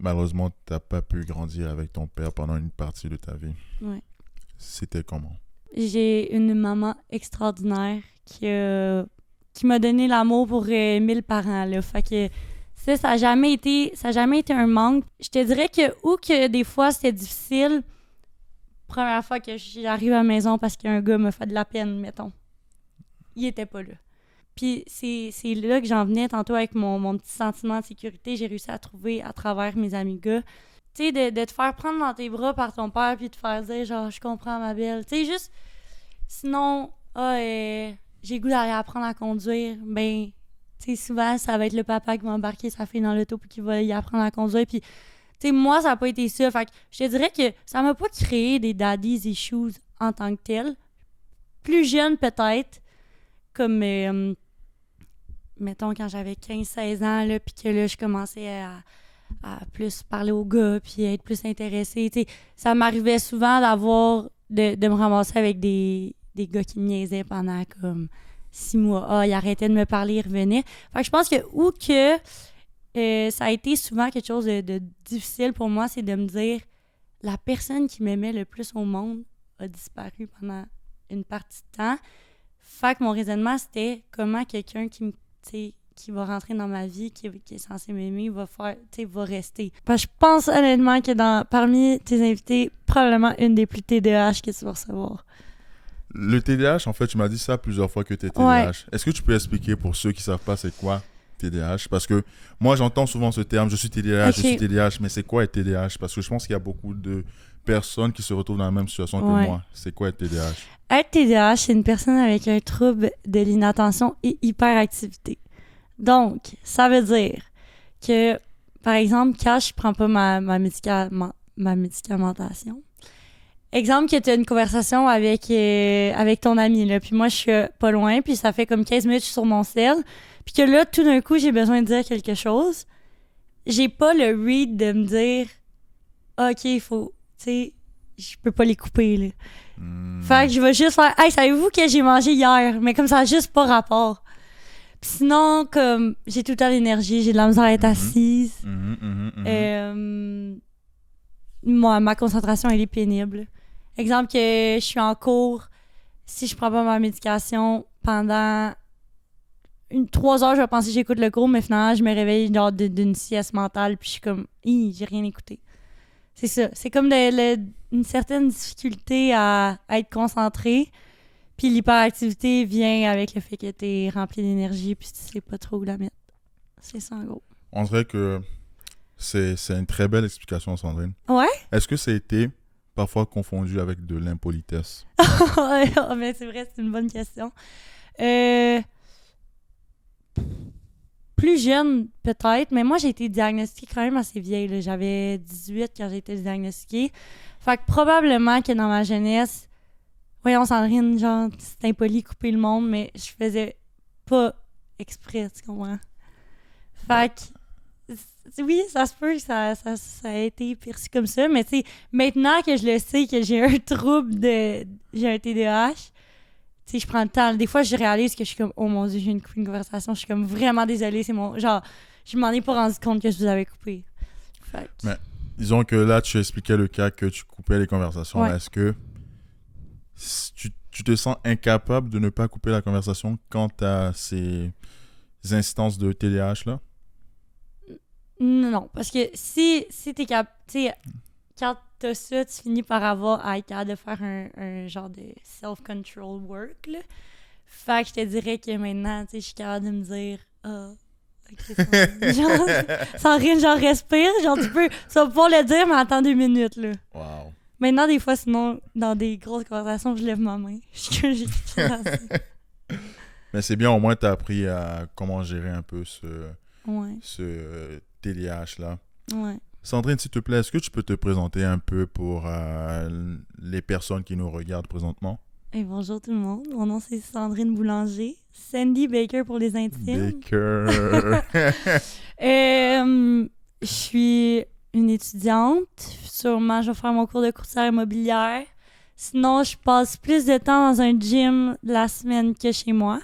malheureusement, tu n'as pas pu grandir avec ton père pendant une partie de ta vie. Ouais. C'était comment? J'ai une maman extraordinaire qui m'a donné l'amour pour 1000 parents, là. Fait que ça a jamais été un manque. Je te dirais que des fois, c'était difficile. Première fois que j'arrive à la maison parce qu'un gars me fait de la peine, mettons. Il était pas là. Puis c'est là que j'en venais tantôt avec mon petit sentiment de sécurité. J'ai réussi à trouver à travers mes amis gars. Tu sais, de te faire prendre dans tes bras par ton père puis de te faire dire genre, je comprends ma belle. Tu sais, juste, sinon, j'ai le goût d'aller apprendre à conduire. Ben, tu sais, souvent, ça va être le papa qui va embarquer sa fille dans l'auto puis qui va y apprendre à conduire. Puis, tu sais, moi, ça n'a pas été ça. Fait que je te dirais que ça m'a pas créé des daddy's issues en tant que tel. Plus jeune, peut-être, comme, mettons, quand j'avais 15-16 ans, là, puis que là, je commençais à plus parler aux gars, puis à être plus intéressée. Tu sais, ça m'arrivait souvent de me ramasser avec des gars qui me niaisaient pendant comme 6 mois. Ah, ils arrêtaient de me parler, ils revenaient. Fait que je pense ça a été souvent quelque chose de difficile pour moi, c'est de me dire la personne qui m'aimait le plus au monde a disparu pendant une partie de temps. Fait que mon raisonnement, c'était comment quelqu'un qui va rentrer dans ma vie, qui est censé m'aimer, va rester. Parce que je pense honnêtement que parmi tes invités, probablement une des plus TDAH que tu vas recevoir. Le TDAH, en fait, tu m'as dit ça plusieurs fois que tu es TDAH. Ouais. Est-ce que tu peux expliquer pour ceux qui ne savent pas c'est quoi TDAH? Parce que moi, j'entends souvent ce terme, je suis TDAH, je suis TDAH, mais c'est quoi être TDAH? Parce que je pense qu'il y a beaucoup de personnes qui se retrouvent dans la même situation que moi. C'est quoi être TDAH? Être TDAH, c'est une personne avec un trouble de l'inattention et hyperactivité. Donc, ça veut dire que, par exemple, quand je prends pas ma médicamentation, exemple que tu as une conversation avec ton ami, là, puis moi, je suis pas loin, puis ça fait comme 15 minutes que je suis sur mon cell, puis que là, tout d'un coup, j'ai besoin de dire quelque chose, j'ai pas le read de me dire « OK, il faut... » Tu sais, je peux pas les couper, là. Fait que je vais juste faire « Hey, savez-vous que j'ai mangé hier? » Mais comme ça, juste pas rapport. Puis sinon, comme j'ai tout le temps l'énergie, j'ai de la misère à être assise. Ma concentration, elle est pénible. Exemple que je suis en cours, si je prends pas ma médication pendant 3 heures, je vais penser que j'écoute le cours, mais finalement, je me réveille genre d'une sieste mentale, puis je suis comme, j'ai rien écouté. C'est ça. C'est comme une certaine difficulté à être concentré. Puis l'hyperactivité vient avec le fait que t'es rempli d'énergie puis tu sais pas trop où la mettre. C'est ça en gros. On dirait que c'est une très belle explication, Sandrine. Ouais? Est-ce que ça a été parfois confondu avec de l'impolitesse? Mais c'est vrai, c'est une bonne question. Plus jeune, peut-être, mais moi, j'ai été diagnostiquée quand même assez vieille. Là. J'avais 18 quand j'ai été diagnostiquée. Fait que probablement que dans ma jeunesse, voyons, Sandrine, genre, c'est impoli couper le monde, mais je faisais pas exprès, tu comprends? Fait que, oui, ça se peut que ça a été perçu comme ça, mais tu sais, maintenant que je le sais que j'ai un j'ai un TDAH, tu sais, je prends le temps. Des fois, je réalise que je suis comme, oh mon Dieu, je viens de couper une conversation, je suis comme vraiment désolée, genre, je m'en ai pas rendu compte que je vous avais coupé. Fait que... Mais disons que là, tu expliquais le cas que tu coupais les conversations. Ouais. Est-ce que tu te sens incapable de ne pas couper la conversation quand tu as ces instances de TDAH là? Non, parce que si t'es capable, tu sais, quand t'as ça, tu finis par avoir à être capable de faire un genre de self-control work, là. Fait que je te dirais que maintenant, tu sais, je suis capable de me dire, ok, sans rien, genre, respire, genre, tu vas pouvoir le dire, mais attends 2 minutes, là. Wow. Maintenant, des fois, sinon, dans des grosses conversations, je lève ma main. J'ai Mais c'est bien, au moins, tu as appris à comment gérer un peu ouais. ce TDAH là. Ouais. Sandrine, s'il te plaît, est-ce que tu peux te présenter un peu pour les personnes qui nous regardent présentement? Et bonjour tout le monde, mon nom c'est Sandrine Boulanger, Sandy Baker pour les intimes. Baker. Je suis une étudiante, sûrement je vais faire mon cours de courtière immobilière. Sinon, je passe plus de temps dans un gym la semaine que chez moi.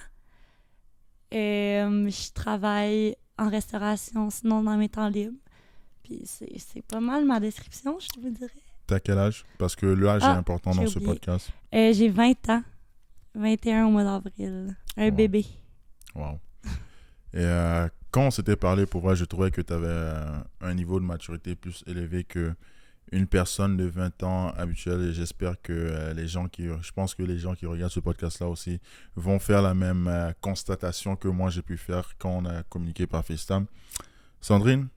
Je travaille en restauration, sinon dans mes temps libres. Puis c'est pas mal ma description, je te dirais. T'as quel âge? Parce que l'âge est important dans ce podcast. J'ai 20 ans. 21 au mois d'avril. Un bébé. Wow. Et quand on s'était parlé, pour vrai, je trouvais que tu avais un niveau de maturité plus élevé qu'une personne de 20 ans habituelle. Et j'espère que je pense que les gens qui regardent ce podcast-là aussi vont faire la même constatation que moi j'ai pu faire quand on a communiqué par FaceTime. Sandrine,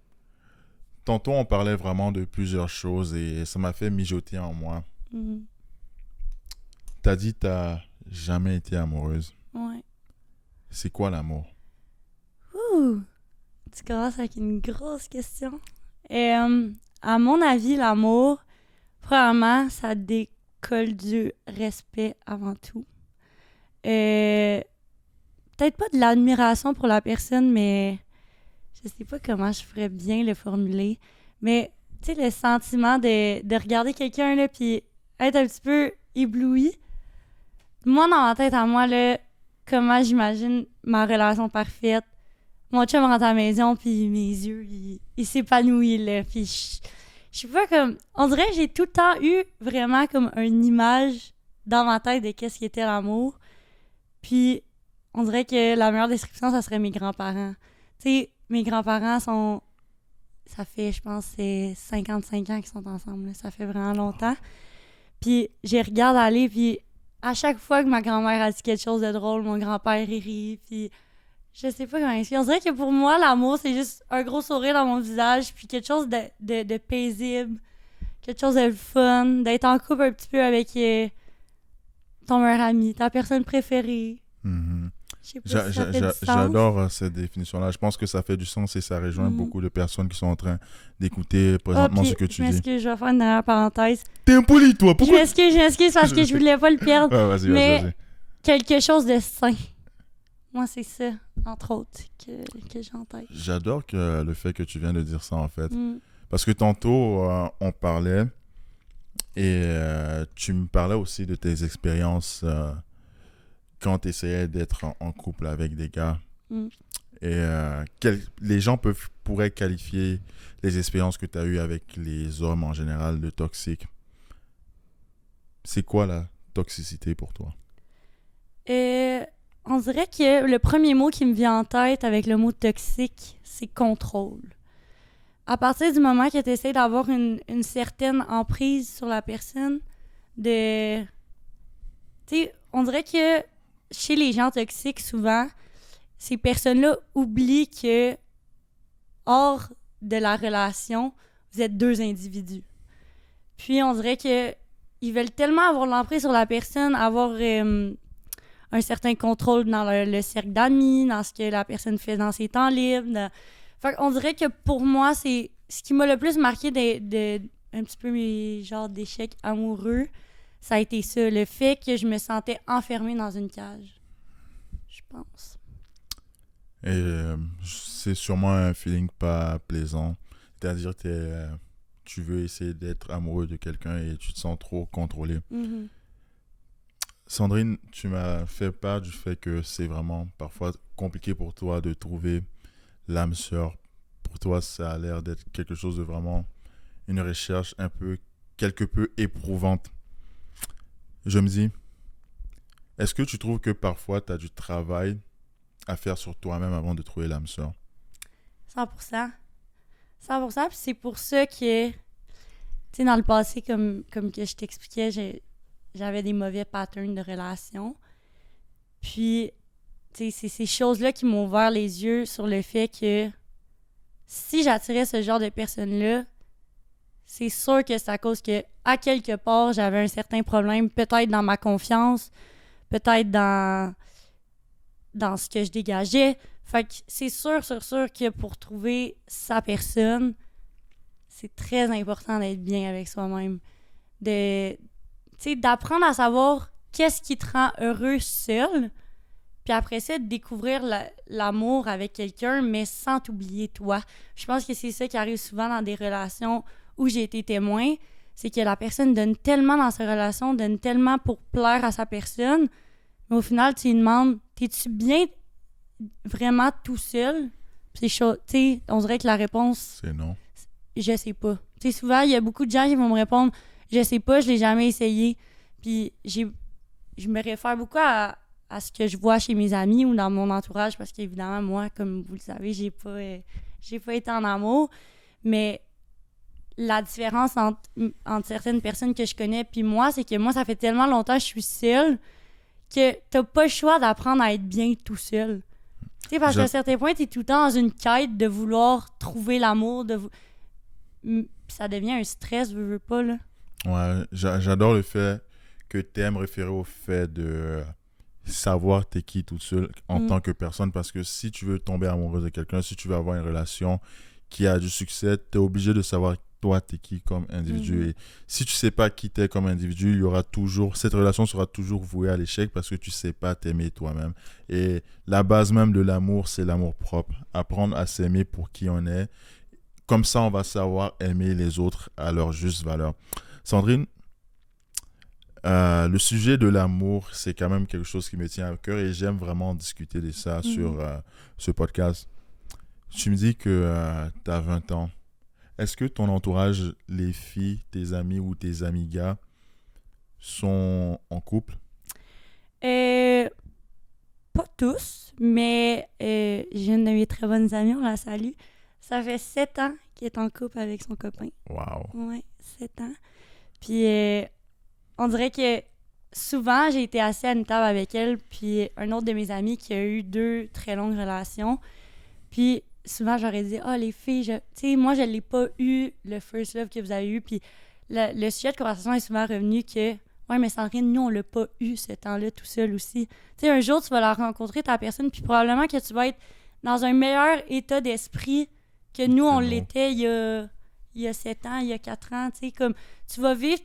tantôt on parlait vraiment de plusieurs choses et ça m'a fait mijoter en moi. Mm-hmm. T'as dit que t'as jamais été amoureuse. Ouais. C'est quoi l'amour? Ouh! Tu commences avec une grosse question. Et à mon avis, l'amour, premièrement, ça décolle du respect avant tout. Peut-être pas de l'admiration pour la personne, mais je sais pas comment je ferais bien le formuler. Mais, tu sais, le sentiment de regarder quelqu'un, là, puis être un petit peu ébloui. Moi, dans ma tête, à moi, là, comment j'imagine ma relation parfaite. Mon chum rentre à la maison, puis mes yeux, ils s'épanouissent, là. Puis je sais pas comme... On dirait que j'ai tout le temps eu vraiment comme une image dans ma tête de qu'est-ce qui était l'amour. Puis on dirait que la meilleure description, ça serait mes grands-parents. Tu sais, mes grands-parents sont... Ça fait, je pense, c'est 55 ans qu'ils sont ensemble, là. Ça fait vraiment longtemps. Puis je les regarde aller, puis à chaque fois que ma grand-mère a dit quelque chose de drôle, mon grand-père il rit, puis je sais pas comment expliquer. On dirait que pour moi, l'amour, c'est juste un gros sourire dans mon visage, puis quelque chose de paisible, quelque chose de fun, d'être en couple un petit peu avec ton meilleur ami, ta personne préférée. Mm-hmm. Je sais pas si ça fait du sens. J'adore cette définition-là. Je pense que ça fait du sens et ça rejoint beaucoup de personnes qui sont en train d'écouter présentement ce que tu dis. Je vais faire une dernière parenthèse. T'es impoli, toi! Pourquoi? Je m'excuse parce que je voulais pas le perdre. Ouais, vas-y. Quelque chose de sain. Moi, c'est ça, entre autres, que j'ai en tête. J'adore le fait que tu viens de dire ça, en fait. Parce que tantôt, on parlait et tu me parlais aussi de tes expériences quand tu essayais d'être en couple avec des gars. Et les gens pourraient qualifier les expériences que tu as eues avec les hommes en général de toxiques. C'est quoi la toxicité pour toi? On dirait que le premier mot qui me vient en tête avec le mot toxique, c'est contrôle. À partir du moment que tu essaies d'avoir une certaine emprise sur la personne, tu sais, on dirait que chez les gens toxiques, souvent, ces personnes-là oublient que hors de la relation, vous êtes deux individus. Puis on dirait que ils veulent tellement avoir l'emprise sur la personne, avoir un certain contrôle dans le cercle d'amis, dans ce que la personne fait dans ses temps libres. Fait qu'on dirait que pour moi, c'est ce qui m'a le plus marqué un petit peu mes genres d'échecs amoureux, ça a été ça, le fait que je me sentais enfermée dans une cage. Je pense. Et c'est sûrement un feeling pas plaisant. C'est-à-dire que tu veux essayer d'être amoureux de quelqu'un et tu te sens trop contrôlé. Mm-hmm. Sandrine, tu m'as fait part du fait que c'est vraiment parfois compliqué pour toi de trouver l'âme sœur. Pour toi, ça a l'air d'être quelque chose de vraiment une recherche quelque peu éprouvante. Je me dis, est-ce que tu trouves que parfois tu as du travail à faire sur toi-même avant de trouver l'âme sœur? 100%. 100%, puis c'est pour ça que, tu sais, dans le passé, comme que je t'expliquais, j'avais des mauvais patterns de relations. Puis, tu sais, c'est ces choses-là qui m'ont ouvert les yeux sur le fait que si j'attirais ce genre de personnes-là, c'est sûr que c'est à cause que, à quelque part, j'avais un certain problème, peut-être dans ma confiance, peut-être dans ce que je dégageais. Fait que c'est sûr que pour trouver sa personne, c'est très important d'être bien avec soi-même. D'apprendre à savoir qu'est-ce qui te rend heureux seul, puis après ça, de découvrir l'amour avec quelqu'un, mais sans t'oublier toi. Je pense que c'est ça qui arrive souvent dans des relations où j'ai été témoin, c'est que la personne donne tellement dans sa relation, donne tellement pour plaire à sa personne, mais au final, tu lui demandes, t'es-tu bien vraiment tout seul? C'est chaud. Tu sais, on dirait que la réponse... C'est non. je sais pas. Tu sais, souvent, il y a beaucoup de gens qui vont me répondre « Je sais pas, je l'ai jamais essayé. » Puis je me réfère beaucoup à ce que je vois chez mes amis ou dans mon entourage parce qu'évidemment, moi, comme vous le savez, j'ai pas été en amour. Mais la différence entre certaines personnes que je connais puis moi, c'est que moi, ça fait tellement longtemps que je suis seule que t'as pas le choix d'apprendre à être bien tout seul. Tu sais, parce qu'à un certain point, t'es tout le temps dans une quête de vouloir trouver l'amour, puis ça devient un stress, veux pas, là. Ouais, j'adore le fait que t'aimes référer au fait de savoir t'es qui toute seule en tant que personne, parce que si tu veux tomber amoureuse de quelqu'un, si tu veux avoir une relation qui a du succès, t'es obligé de savoir toi t'es qui comme individu. Et si tu sais pas qui t'es comme individu, il y aura toujours, cette relation sera toujours vouée à l'échec parce que tu sais pas t'aimer toi-même. Et la base même de l'amour, c'est l'amour propre. Apprendre à s'aimer pour qui on est. Comme ça, on va savoir aimer les autres à leur juste valeur. Sandrine, le sujet de l'amour, c'est quand même quelque chose qui me tient à cœur et j'aime vraiment discuter de ça sur ce podcast. Tu me dis que tu as 20 ans. Est-ce que ton entourage, les filles, tes amis ou tes amis gars, sont en couple? Pas tous, mais j'ai une de mes très bonnes amies, on la salue. Ça fait 7 ans qu'elle est en couple avec son copain. Wow. Ouais, 7 ans. Puis on dirait que souvent, j'ai été assise à une table avec elle, puis un autre de mes amis qui a eu 2 très longues relations. Puis souvent, j'aurais dit « Ah, les filles, tu sais, moi, je l'ai pas eu, le first love que vous avez eu. » Puis le sujet de conversation est souvent revenu que « Ouais, mais Sandrine, nous, on l'a pas eu ce temps-là tout seul aussi. » Tu sais, un jour, tu vas la rencontrer, ta personne, puis probablement que tu vas être dans un meilleur état d'esprit que nous, on l'était il y a 7 ans, il y a 4 ans. Tu sais, comme tu vas vivre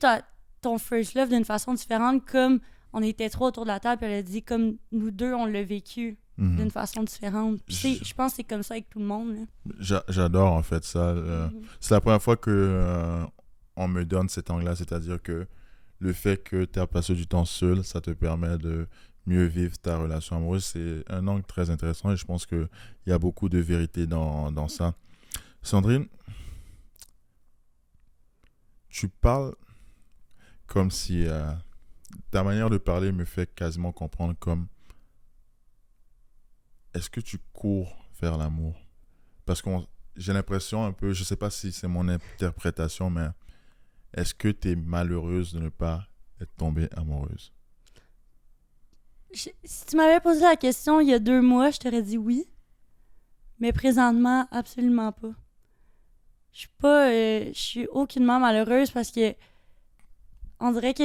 ton first love d'une façon différente, comme on était 3 autour de la table, puis elle a dit comme nous 2, on l'a vécu d'une façon différente. Je pense que c'est comme ça avec tout le monde. J'adore en fait ça. C'est la première fois que on me donne cet angle-là, c'est-à-dire que le fait que tu as passé du temps seul, ça te permet de mieux vivre ta relation amoureuse. C'est un angle très intéressant et je pense qu'il y a beaucoup de vérité dans ça. Sandrine, tu parles comme si ta manière de parler me fait quasiment comprendre comme est-ce que tu cours vers l'amour? Parce que j'ai l'impression un peu, je sais pas si c'est mon interprétation, mais est-ce que tu es malheureuse de ne pas être tombée amoureuse? Si tu m'avais posé la question il y a 2 mois, je t'aurais dit oui. Mais présentement, absolument pas. Je suis aucunement malheureuse parce que on dirait que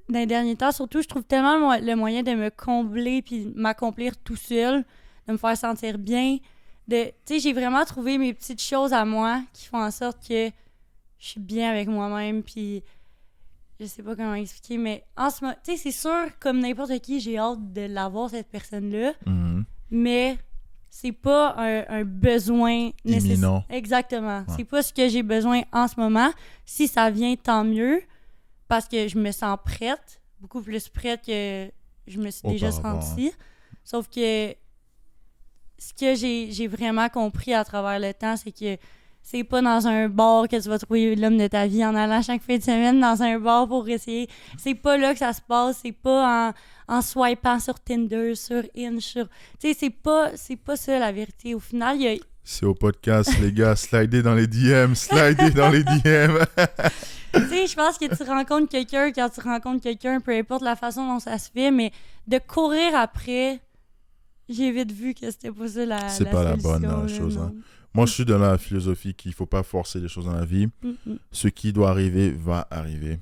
dans les derniers temps, surtout, je trouve tellement le moyen de me combler puis m'accomplir tout seul, de me faire sentir bien. Tu sais, j'ai vraiment trouvé mes petites choses à moi qui font en sorte que je suis bien avec moi-même puis je sais pas comment expliquer, mais en ce moment, tu sais, c'est sûr, comme n'importe qui, j'ai hâte de l'avoir, cette personne-là, mais c'est pas un besoin nécessaire. Exactement. Ouais. C'est pas ce que j'ai besoin en ce moment. Si ça vient, tant mieux, parce que je me sens prête, beaucoup plus prête que je me suis déjà sentie. Sauf que ce que j'ai vraiment compris à travers le temps, c'est que c'est pas dans un bar que tu vas trouver l'homme de ta vie en allant chaque fin de semaine dans un bar pour essayer. C'est pas là que ça se passe. C'est pas en swipant sur Tinder, sur Hinge, sur... Tu sais, c'est pas ça la vérité. Au final, il y a... C'est au podcast, les gars. Slidez dans les DM. Slidez dans les DM. Tu sais, je pense que tu rencontres quelqu'un quand tu rencontres quelqu'un, peu importe la façon dont ça se fait, mais de courir après, j'ai vite vu que c'était pas ça la c'est pas solution, la bonne chose. Hein. Moi, je suis dans la philosophie qu'il faut pas forcer les choses dans la vie. Ce qui doit arriver va arriver.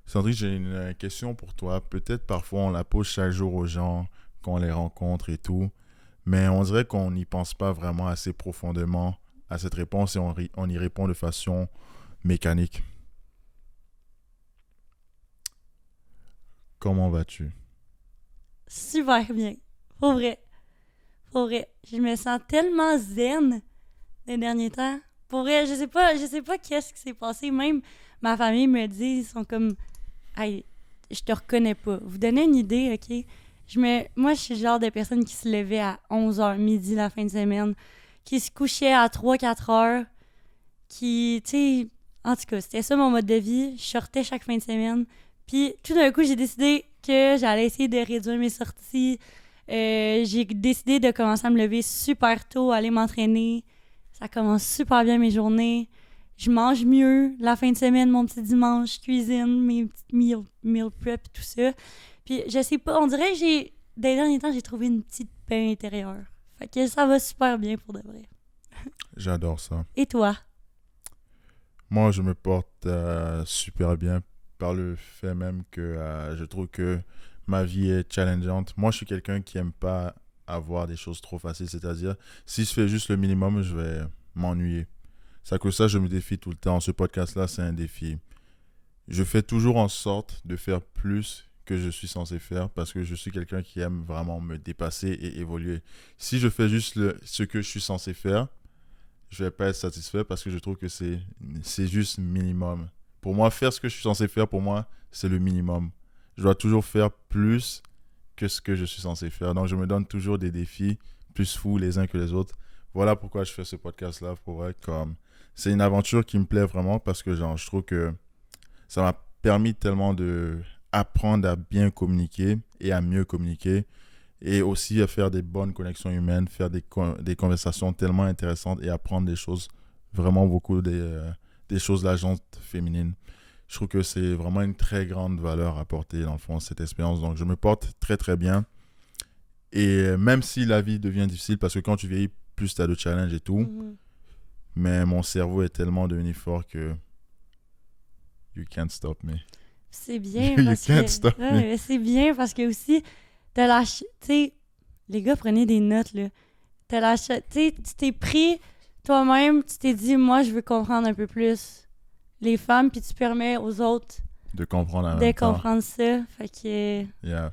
Sandrine, j'ai une question pour toi. Peut-être parfois on la pose chaque jour aux gens quand on les rencontre et tout, mais on dirait qu'on n'y pense pas vraiment assez profondément à cette réponse et on y répond de façon mécanique. Comment vas-tu? Super bien. Pour vrai. Je me sens tellement zen les derniers temps. Pour vrai, je sais pas qu'est-ce qui s'est passé. Même ma famille me dit, ils sont comme « Hey, je te reconnais pas. » Vous donnez une idée, OK? Moi, je suis le genre de personne qui se levait à 11h midi la fin de semaine, qui se couchait à 3-4 heures, qui, tu sais, en tout cas, c'était ça mon mode de vie. Je sortais chaque fin de semaine. Puis tout d'un coup, j'ai décidé que j'allais essayer de réduire mes sorties. J'ai décidé de commencer à me lever super tôt, aller m'entraîner. Ça commence super bien mes journées. Je mange mieux la fin de semaine, mon petit dimanche, je cuisine, mes petites meal prep et tout ça. Puis je sais pas, on dirait que dans les derniers temps, j'ai trouvé une petite paix intérieure. Fait que ça va super bien pour de vrai. J'adore ça. Et toi? Moi, je me porte super bien par le fait même que je trouve que ma vie est challengeante. Moi, je suis quelqu'un qui aime pas avoir des choses trop faciles. C'est-à-dire, si je fais juste le minimum, je vais m'ennuyer. C'est que ça, je me défie tout le temps. Ce podcast-là, c'est un défi. Je fais toujours en sorte de faire plus que je suis censé faire parce que je suis quelqu'un qui aime vraiment me dépasser et évoluer. Si je fais juste ce que je suis censé faire, je vais pas être satisfait parce que je trouve que c'est juste minimum. Pour moi, faire ce que je suis censé faire, pour moi, c'est le minimum. Je dois toujours faire plus que ce que je suis censé faire. Donc, je me donne toujours des défis plus fous les uns que les autres. Voilà pourquoi je fais ce podcast-là. Pour vrai, c'est une aventure qui me plaît vraiment parce que je trouve que ça m'a permis tellement d'apprendre à bien communiquer et à mieux communiquer et aussi à faire des bonnes connexions humaines, faire des conversations tellement intéressantes et apprendre des choses, vraiment beaucoup des choses de la gente féminine. Je trouve que c'est vraiment une très grande valeur à apporter dans le fond, cette expérience. Donc, je me porte très, très bien. Et même si la vie devient difficile, parce que quand tu vieillis, plus tu as de challenges et tout, mais mon cerveau est tellement devenu fort que you can't stop me. C'est bien You parce can't que... stop me. C'est bien parce que aussi, tu sais, les gars, prenez des notes, là. Tu sais, tu t'es pris toi-même, tu t'es dit, moi, je veux comprendre un peu plus les femmes, puis tu permets aux autres de comprendre en même temps. comprendre ça. Fait que... Yeah.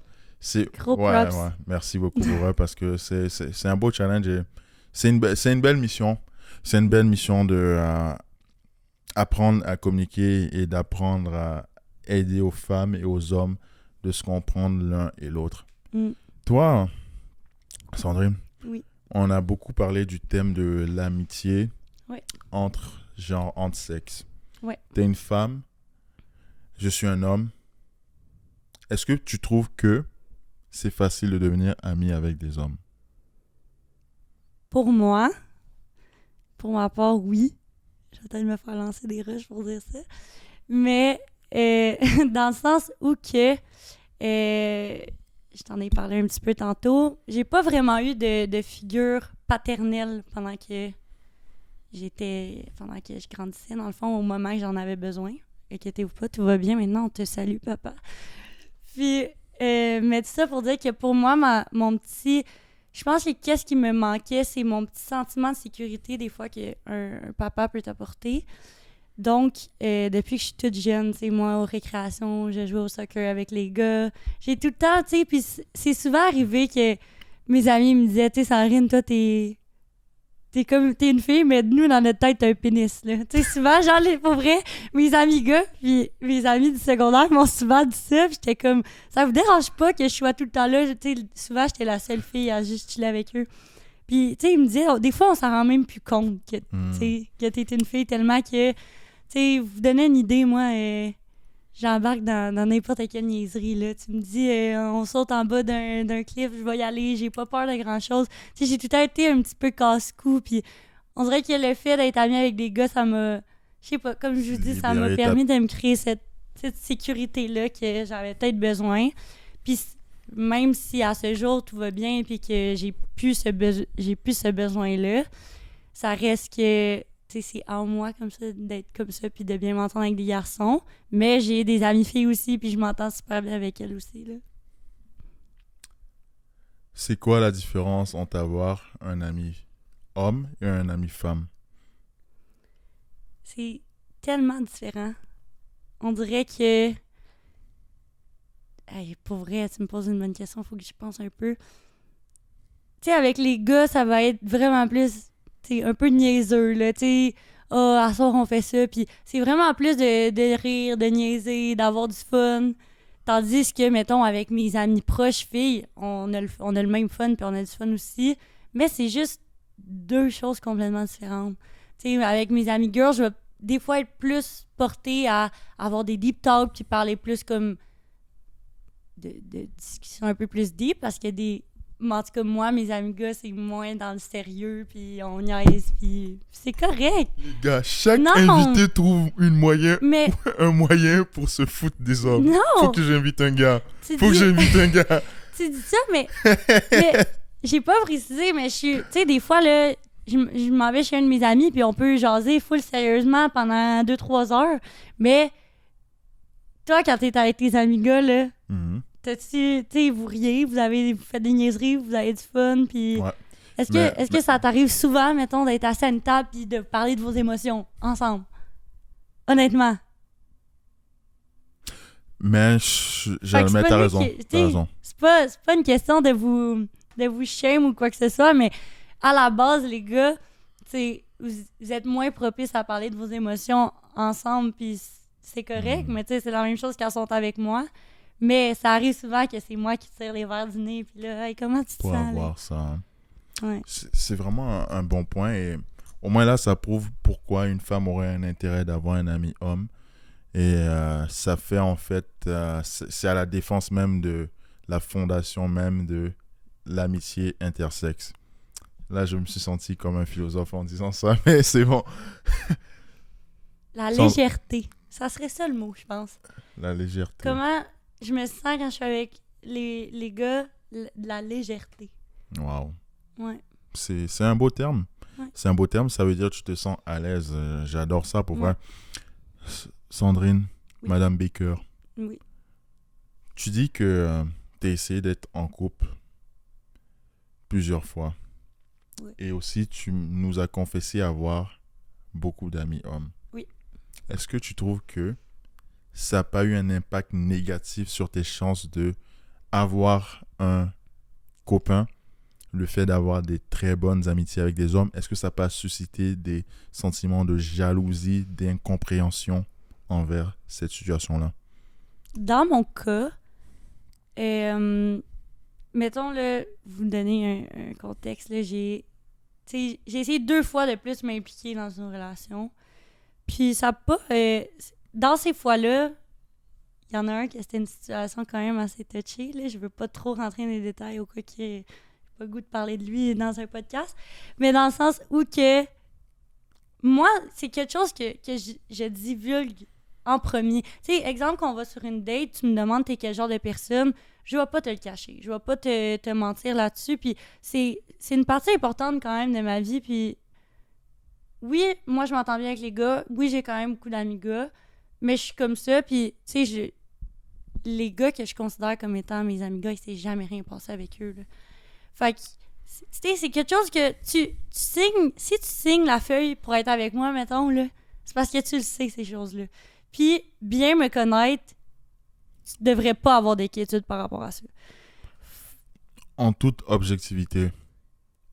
Gros props. Ouais. Merci beaucoup pour eux parce que c'est un beau challenge et c'est une belle mission. C'est une belle mission de apprendre à communiquer et d'apprendre à aider aux femmes et aux hommes de se comprendre l'un et l'autre. Toi, Sandrine, oui. On a beaucoup parlé du thème de l'amitié entre sexes. Ouais. T'es une femme, je suis un homme. Est-ce que tu trouves que c'est facile de devenir ami avec des hommes? Pour moi, pour ma part, oui. Je vais peut-être me faire lancer des rushs pour dire ça. Mais dans le sens où que, je t'en ai parlé un petit peu tantôt, j'ai pas vraiment eu de figure paternelle pendant que je grandissais, dans le fond, au moment que j'en avais besoin. Inquiétez-vous pas, tout va bien maintenant, on te salue, papa. Puis, mais tout ça pour dire que pour moi, mon petit... Je pense que qu'est-ce qui me manquait, c'est mon petit sentiment de sécurité des fois qu'un papa peut t'apporter. Donc, depuis que je suis toute jeune, tu sais, moi, aux récréations, je jouais au soccer avec les gars. J'ai tout le temps, tu sais, puis c'est souvent arrivé que mes amis me disaient, tu sais, Sandrine, toi, t'es une fille, mais nous, dans notre tête, t'as un pénis, là. Tu sais, souvent, genre, pour vrai, mes amis gars, puis mes amis du secondaire m'ont souvent dit ça, puis j'étais comme, ça vous dérange pas que je sois tout le temps là? Tu sais, souvent, j'étais la seule fille à juste chiller avec eux. Puis, tu sais, ils me disaient, des fois, on s'en rend même plus compte que, tu sais, que t'es une fille tellement que, tu sais, vous donnez une idée, moi, j'embarque dans n'importe quelle niaiserie, là. Tu me dis, on saute en bas d'un cliff, je vais y aller, j'ai pas peur de grand-chose. Tu sais, j'ai tout le temps été un petit peu casse-cou, puis on dirait que le fait d'être amie avec des gars, ça m'a... Je sais pas, comme je vous dis, ça m'a permis de me créer cette sécurité-là que j'avais peut-être besoin. Puis même si à ce jour, tout va bien, puis que j'ai plus ce besoin-là, ça reste que... c'est en moi comme ça d'être comme ça puis de bien m'entendre avec des garçons, mais j'ai des amies filles aussi puis je m'entends super bien avec elles aussi là. C'est quoi la différence entre avoir un ami homme et un ami femme? C'est tellement différent. On dirait que pour vrai, tu me poses une bonne question, faut que je pense un peu. Tu sais, avec les gars, ça va être vraiment plus un peu niaiseux, là, tu sais, à soir, on fait ça, puis c'est vraiment plus de rire, de niaiser, d'avoir du fun, tandis que, mettons, avec mes amis proches filles, on a le même fun, puis on a du fun aussi, mais c'est juste deux choses complètement différentes. Tu sais, avec mes amis girls, je vais des fois être plus portée à avoir des deep talks puis parler plus comme de discussions un peu plus deep parce qu'il y a des... En tout cas, moi, mes amis gars, c'est moins dans le sérieux puis on niaise puis c'est correct. Les gars, chaque Non. invité trouve Mais un moyen pour se foutre des hommes. non! Faut que j'invite un gars. Tu Faut que dis- j'invite un gars. Tu dis ça, mais j'ai pas précisé, mais je suis... Tu sais, des fois, là, je m'en vais chez un de mes amis, puis on peut jaser full sérieusement pendant 2-3 heures. Mais toi, quand t'es avec tes amis gars, là, Mhm. tu sais, vous riez, vous faites des niaiseries, vous avez du fun, puis... Ouais. Est-ce que ça t'arrive souvent, mettons, d'être assis à une table puis de parler de vos émotions ensemble? Honnêtement. Mais Fait que c'est t'as pas raison. lui qui- T'as raison. C'est pas une question de vous shame ou quoi que ce soit, mais à la base, les gars, vous êtes moins propices à parler de vos émotions ensemble, puis c'est correct, mais c'est la même chose quand ils sont avec moi. Mais ça arrive souvent que c'est moi qui tire les verres du nez, puis là, hey, comment tu te Pour sens? avoir ça. Hein. Ouais. C'est vraiment un bon point et au moins là, ça prouve pourquoi une femme aurait un intérêt d'avoir un ami homme. Et ça fait en fait, c'est à la défense même de la fondation même de l'amitié intersexe. Là, je me suis senti comme un philosophe en disant ça, mais c'est bon. La Sans- légèreté. Ça serait ça le mot, je pense. La légèreté. Comment je me sens quand je suis avec les gars, de la légèreté. Waouh. Ouais. C'est un beau terme. Ouais. C'est un beau terme, ça veut dire que tu te sens à l'aise. J'adore ça pour Ouais. vrai. Sandrine, Oui. Madame Baker, Oui. tu dis que tu as essayé d'être en couple plusieurs fois. Oui. Et aussi, tu nous as confessé avoir beaucoup d'amis hommes. Oui. Est-ce que tu trouves que ça n'a pas eu un impact négatif sur tes chances de avoir un copain, le fait d'avoir des très bonnes amitiés avec des hommes? Est-ce que ça n'a pas suscité des sentiments de jalousie, d'incompréhension envers cette situation-là? Dans mon cas, mettons, là, vous donner un contexte, là, j'ai essayé 2 fois de plus m'impliquer dans une relation. Puis ça a pas... dans ces fois-là, il y en a un qui c'était une situation quand même assez touchée. Là. Je veux pas trop rentrer dans les détails au cas que j'ai pas le goût de parler de lui dans un podcast. Mais dans le sens où que... Moi, c'est quelque chose que je divulgue en premier. Tu sais, exemple, quand on va sur une date, tu me demandes t'es quel genre de personne, je vais pas te le cacher. Je vais pas te mentir là-dessus. Puis c'est une partie importante quand même de ma vie. Puis oui, moi, je m'entends bien avec les gars. Oui, j'ai quand même beaucoup d'amis gars. Mais je suis comme ça. Puis, tu sais, les gars que je considère comme étant mes amis gars, il s'est jamais rien passé avec eux. Là. Fait que, tu sais, c'est quelque chose que tu signes. Si tu signes la feuille pour être avec moi, mettons, là, c'est parce que tu le sais, ces choses-là. Puis, bien me connaître, tu devrais pas avoir d'inquiétude par rapport à ça. En toute objectivité,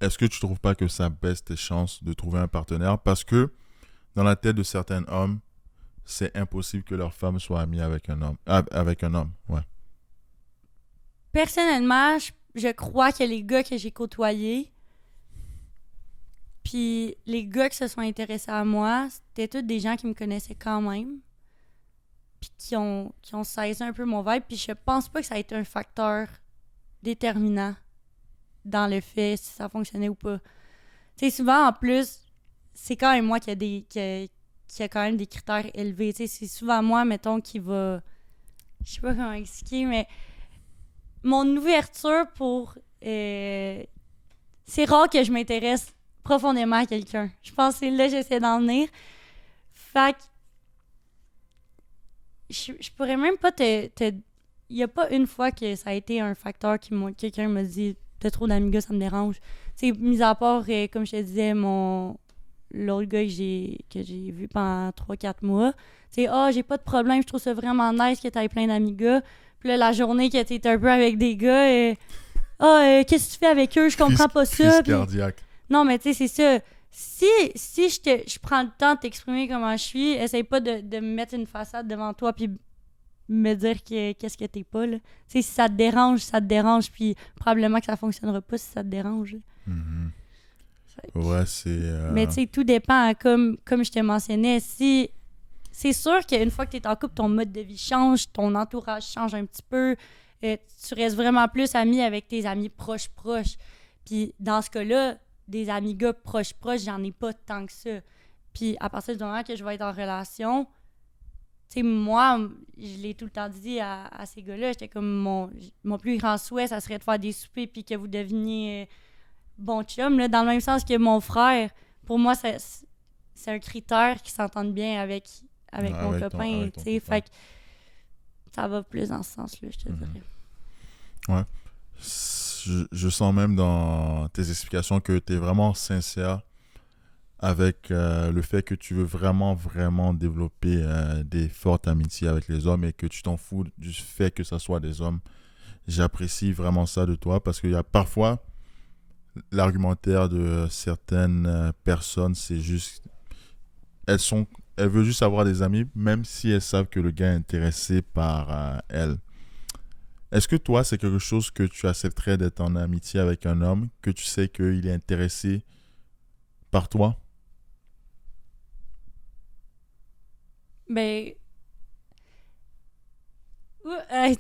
est-ce que tu trouves pas que ça baisse tes chances de trouver un partenaire? Parce que dans la tête de certains hommes, c'est impossible que leur femme soit amie avec un homme. Avec un homme, ouais. Personnellement, je crois que les gars que j'ai côtoyés, puis les gars qui se sont intéressés à moi, c'était tous des gens qui me connaissaient quand même, puis qui ont saisi un peu mon vibe, puis je pense pas que ça a été un facteur déterminant dans le fait si ça fonctionnait ou pas. Tu sais, souvent, en plus, c'est quand même moi qui a quand même des critères élevés. Tu sais, c'est souvent moi, mettons, qui va... Je sais pas comment expliquer, mais mon ouverture pour... c'est rare que je m'intéresse profondément à quelqu'un. Je pense que c'est là que j'essaie d'en venir. Fait que... Je pourrais même pas te... Il y a pas une fois que ça a été un facteur quelqu'un m'a dit « T'as trop d'amis gars, ça me dérange. » Tu sais, mis à part, comme je te disais, l'autre gars que j'ai vu pendant 3-4 mois. Tu sais, j'ai pas de problème, je trouve ça vraiment nice que t'aies plein d'amis gars. Puis là, la journée que t'es un peu avec des gars, qu'est-ce que tu fais avec eux? Je comprends pas ça. Crise Puis... cardiaque. Non, mais tu sais, c'est ça. Si je prends le temps de t'exprimer comment je suis, essaye pas de me mettre une façade devant toi puis me dire qu'est-ce que t'es pas, là. Tu sais, si ça te dérange, puis probablement que ça fonctionnera pas si ça te dérange. Mhm. Ouais, c'est... Mais tu sais, tout dépend, comme je te mentionnais, si... C'est sûr qu'une fois que tu es en couple, ton mode de vie change, ton entourage change un petit peu, tu restes vraiment plus ami avec tes amis proches. Puis dans ce cas-là, des amis gars proches, j'en ai pas tant que ça. Puis à partir du moment que je vais être en relation, tu sais, moi, je l'ai tout le temps dit à ces gars-là, j'étais comme mon plus grand souhait, ça serait de faire des soupers puis que vous deveniez bon chum, là, dans le même sens que mon frère. Pour moi, c'est un critère qui s'entende bien avec mon copain, tu sais. Fait que ça va plus dans ce sens-là, je te dirais. Ouais. Je sens même dans tes explications que tu es vraiment sincère avec le fait que tu veux vraiment, vraiment développer des fortes amitiés avec les hommes et que tu t'en fous du fait que ça soit des hommes. J'apprécie vraiment ça de toi parce qu'il y a parfois l'argumentaire de certaines personnes, c'est juste... Elles veulent juste avoir des amis, même si elles savent que le gars est intéressé par elles. Est-ce que toi, c'est quelque chose que tu accepterais d'être en amitié avec un homme, que tu sais qu'il est intéressé par toi? Ben...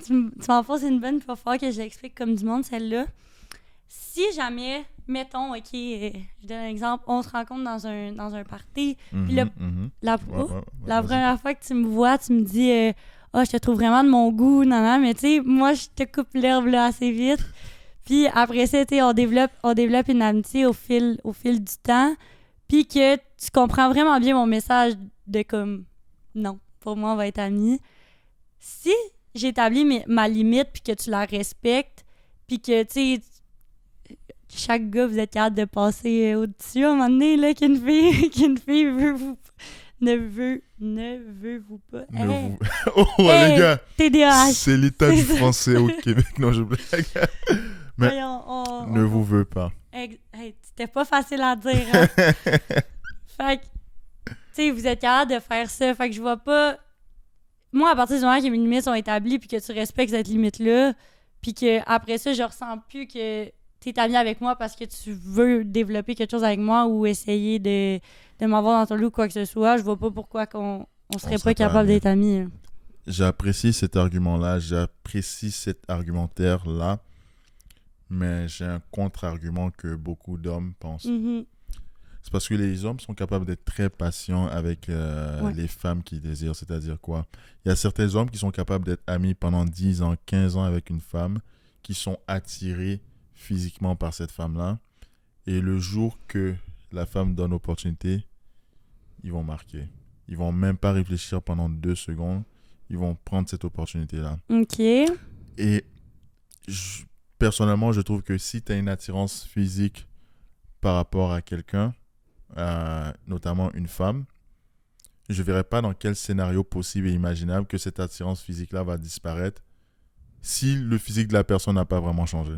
tu m'en poses une bonne, il va falloir que je l'explique comme du monde, celle-là. Si jamais, mettons, OK, je donne un exemple, on se rencontre dans un party, puis là, la première fois que tu me vois, tu me dis « je te trouve vraiment de mon goût, non, mais tu sais, moi, je te coupe l'herbe là assez vite. » Puis après ça, tu sais, on développe une amitié au fil du temps, puis que tu comprends vraiment bien mon message de comme « Non, pour moi, on va être amis. » Si j'établis ma limite, puis que tu la respectes, puis que, tu sais, chaque gars, vous êtes capable de passer au-dessus à un moment donné, là, qu'une fille veut vous... Ne veut vous pas. Les gars, TDAH. c'est l'état du français au Québec. Non, je blague. Mais voyons, ne vous veut pas. C'était pas facile à dire. Hein? Fait que, tu sais, vous êtes capable de faire ça. Fait que je vois pas... Moi, à partir du moment que mes limites sont établies puis que tu respectes cette limite-là, puis qu'après ça, je ressens plus que t'es ami avec moi parce que tu veux développer quelque chose avec moi ou essayer de m'avoir dans ton loup ou quoi que ce soit, je vois pas pourquoi on serait pas capable d'être amis. Hein. J'apprécie cet argument-là, j'apprécie cet argumentaire-là, mais j'ai un contre-argument que beaucoup d'hommes pensent. Mm-hmm. C'est parce que les hommes sont capables d'être très patients avec les femmes qu'ils désirent. C'est-à-dire quoi? Il y a certains hommes qui sont capables d'être amis pendant 10 ans, 15 ans avec une femme, qui sont attirés physiquement par cette femme-là. Et le jour que la femme donne l'opportunité, ils vont marquer. Ils vont même pas réfléchir pendant 2 secondes. Ils vont prendre cette opportunité-là. OK. Et personnellement, je trouve que si tu as une attirance physique par rapport à quelqu'un, notamment une femme, je ne verrai pas dans quel scénario possible et imaginable que cette attirance physique-là va disparaître si le physique de la personne n'a pas vraiment changé.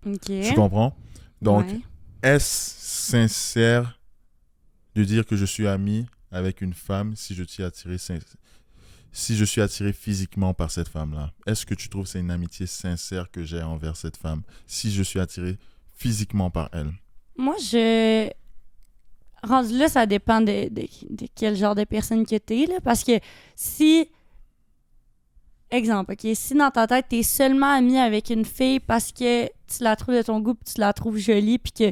OK. Tu comprends? Donc, est-ce sincère de dire que je suis ami avec une femme si je suis attiré physiquement par cette femme-là? Est-ce que tu trouves que c'est une amitié sincère que j'ai envers cette femme si je suis attiré physiquement par elle? Moi, rendu là, ça dépend de quel genre de personne que t'es, là. Parce que si... Exemple, OK? Si dans ta tête, t'es seulement ami avec une fille parce que tu la trouves de ton goût puis tu la trouves jolie puis que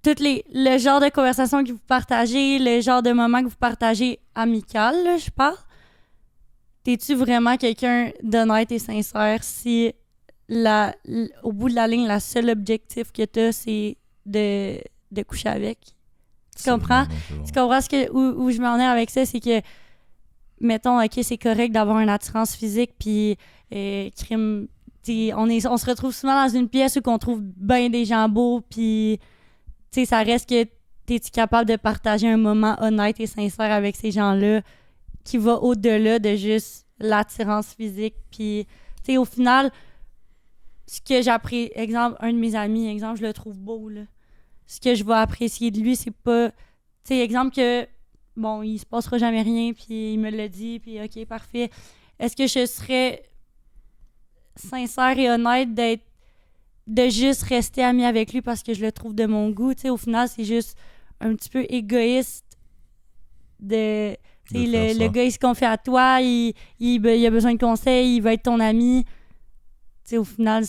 le genre de conversation que vous partagez, le genre de moment que vous partagez amical, là, je parle, t'es-tu vraiment quelqu'un d'honnête et sincère si au bout de la ligne, le seul objectif que t'as, c'est de coucher avec? Tu comprends? Tu comprends où je m'en ai avec ça? C'est que, mettons, OK, c'est correct d'avoir une attirance physique, puis on se retrouve souvent dans une pièce où on trouve bien des gens beaux, puis ça reste que t'es-tu capable de partager un moment honnête et sincère avec ces gens-là qui va au-delà de juste l'attirance physique. Puis, au final, ce que j'apprécie, exemple, un de mes amis, exemple, je le trouve beau, là. Ce que je vais apprécier de lui, c'est pas... exemple que, bon, il se passera jamais rien, puis il me l'a dit, puis OK, parfait. Est-ce que je serais sincère et honnête de juste rester amie avec lui parce que je le trouve de mon goût. Tu sais, au final, c'est juste un petit peu égoïste de le gars, il se confie à toi, il a besoin de conseils, il va être ton ami. Tu sais, au final,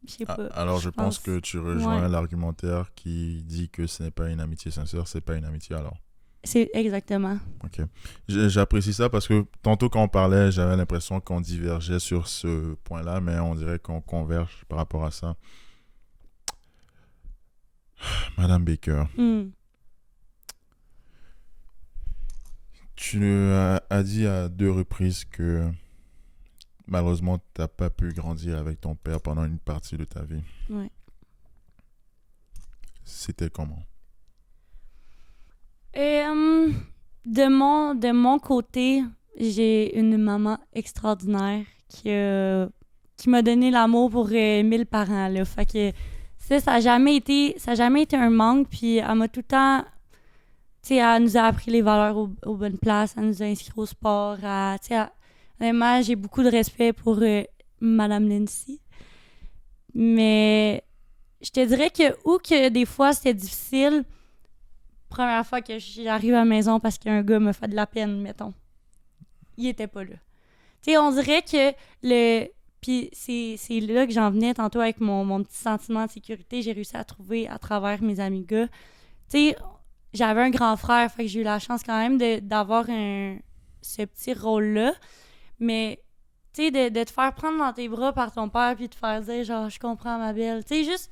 je sais pas. Alors, je pense que tu rejoins l'argumentaire qui dit que ce n'est pas une amitié sincère, c'est pas une amitié alors. C'est exactement. Ok. J'apprécie ça parce que tantôt quand on parlait, j'avais l'impression qu'on divergeait sur ce point-là, mais on dirait qu'on converge par rapport à ça. Madame Baker, tu as dit à 2 reprises que malheureusement, tu n'as pas pu grandir avec ton père pendant une partie de ta vie. Oui. C'était comment? De mon côté, j'ai une maman extraordinaire qui m'a donné l'amour pour 1000 parents. Là. Fait que ça n'a jamais été un manque. Puis elle m'a tout le temps... Tu sais, elle nous a appris les valeurs aux bonnes places. Elle nous a inscrits au sport. Honnêtement, j'ai beaucoup de respect pour Madame Lindsay. Mais je te dirais que des fois, c'était difficile... Première fois que j'arrive à la maison parce qu'un gars me fait de la peine, mettons. Il était pas là. Tu sais, on dirait que Puis c'est là que j'en venais tantôt avec mon petit sentiment de sécurité. J'ai réussi à trouver à travers mes amis gars. Tu sais, j'avais un grand frère, fait que j'ai eu la chance quand même d'avoir ce petit rôle-là. Mais, tu sais, de te faire prendre dans tes bras par ton père puis de te faire dire, genre, je comprends ma belle. Tu sais, juste...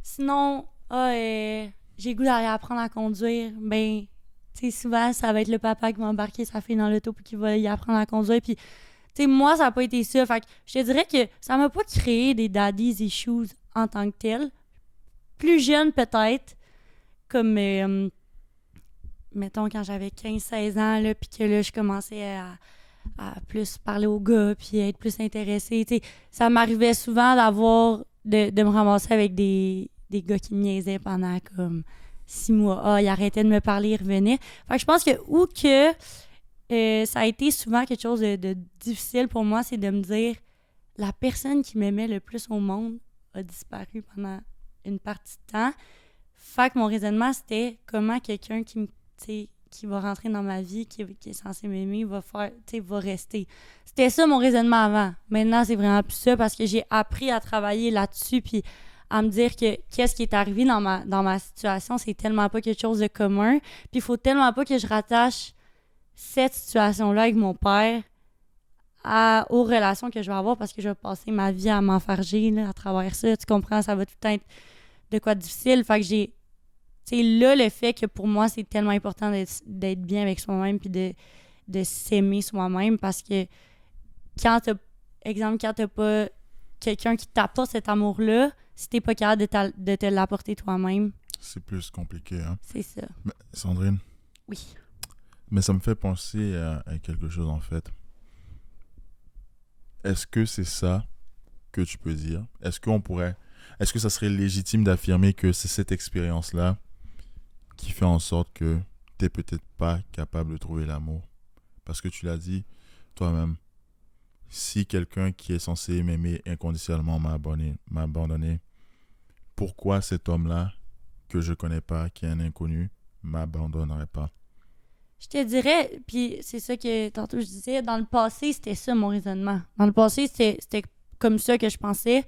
Sinon, j'ai le goût d'aller apprendre à conduire, ben, tu sais, souvent, ça va être le papa qui va embarquer sa fille dans l'auto puis qui va y apprendre à conduire. Puis, tu sais, moi, ça n'a pas été ça. Fait que je te dirais que ça m'a pas créé des daddy's issues en tant que tel. Plus jeune, peut-être, comme, mettons, quand j'avais 15-16 ans, là, puis que là, je commençais à plus parler aux gars puis être plus intéressée. Tu sais, ça m'arrivait souvent de me ramasser avec des gars qui me niaisaient pendant comme 6 mois. Ils arrêtaient de me parler, ils revenaient. Fait que je pense que ça a été souvent quelque chose de difficile pour moi, c'est de me dire la personne qui m'aimait le plus au monde a disparu pendant une partie de temps. Fait que mon raisonnement, c'était comment quelqu'un qui va rentrer dans ma vie, qui est censé m'aimer, va rester. C'était ça mon raisonnement avant. Maintenant, c'est vraiment plus ça parce que j'ai appris à travailler là-dessus puis à me dire que qu'est-ce qui est arrivé dans ma situation, c'est tellement pas quelque chose de commun. Puis il faut tellement pas que je rattache cette situation-là avec mon père aux relations que je vais avoir parce que je vais passer ma vie à m'enfarger là, à travers ça. Tu comprends? Ça va tout le temps être de quoi de difficile. Fait que j'ai... Tu sais, là, le fait que pour moi, c'est tellement important d'être bien avec soi-même puis de s'aimer soi-même parce que quand t'as pas quelqu'un qui t'apporte cet amour-là, si t'es pas capable de te l'apporter toi-même. C'est plus compliqué, hein? C'est ça. Mais, Sandrine? Oui. Mais ça me fait penser à quelque chose, en fait. Est-ce que c'est ça que tu peux dire? Est-ce que ça serait légitime d'affirmer que c'est cette expérience-là qui fait en sorte que t'es peut-être pas capable de trouver l'amour? Parce que tu l'as dit toi-même. Si quelqu'un qui est censé m'aimer inconditionnellement m'a abandonné, pourquoi cet homme-là, que je connais pas, qui est un inconnu, m'abandonnerait pas? Je te dirais, puis c'est ça que tantôt je disais, dans le passé, c'était ça mon raisonnement. Dans le passé, c'était comme ça que je pensais.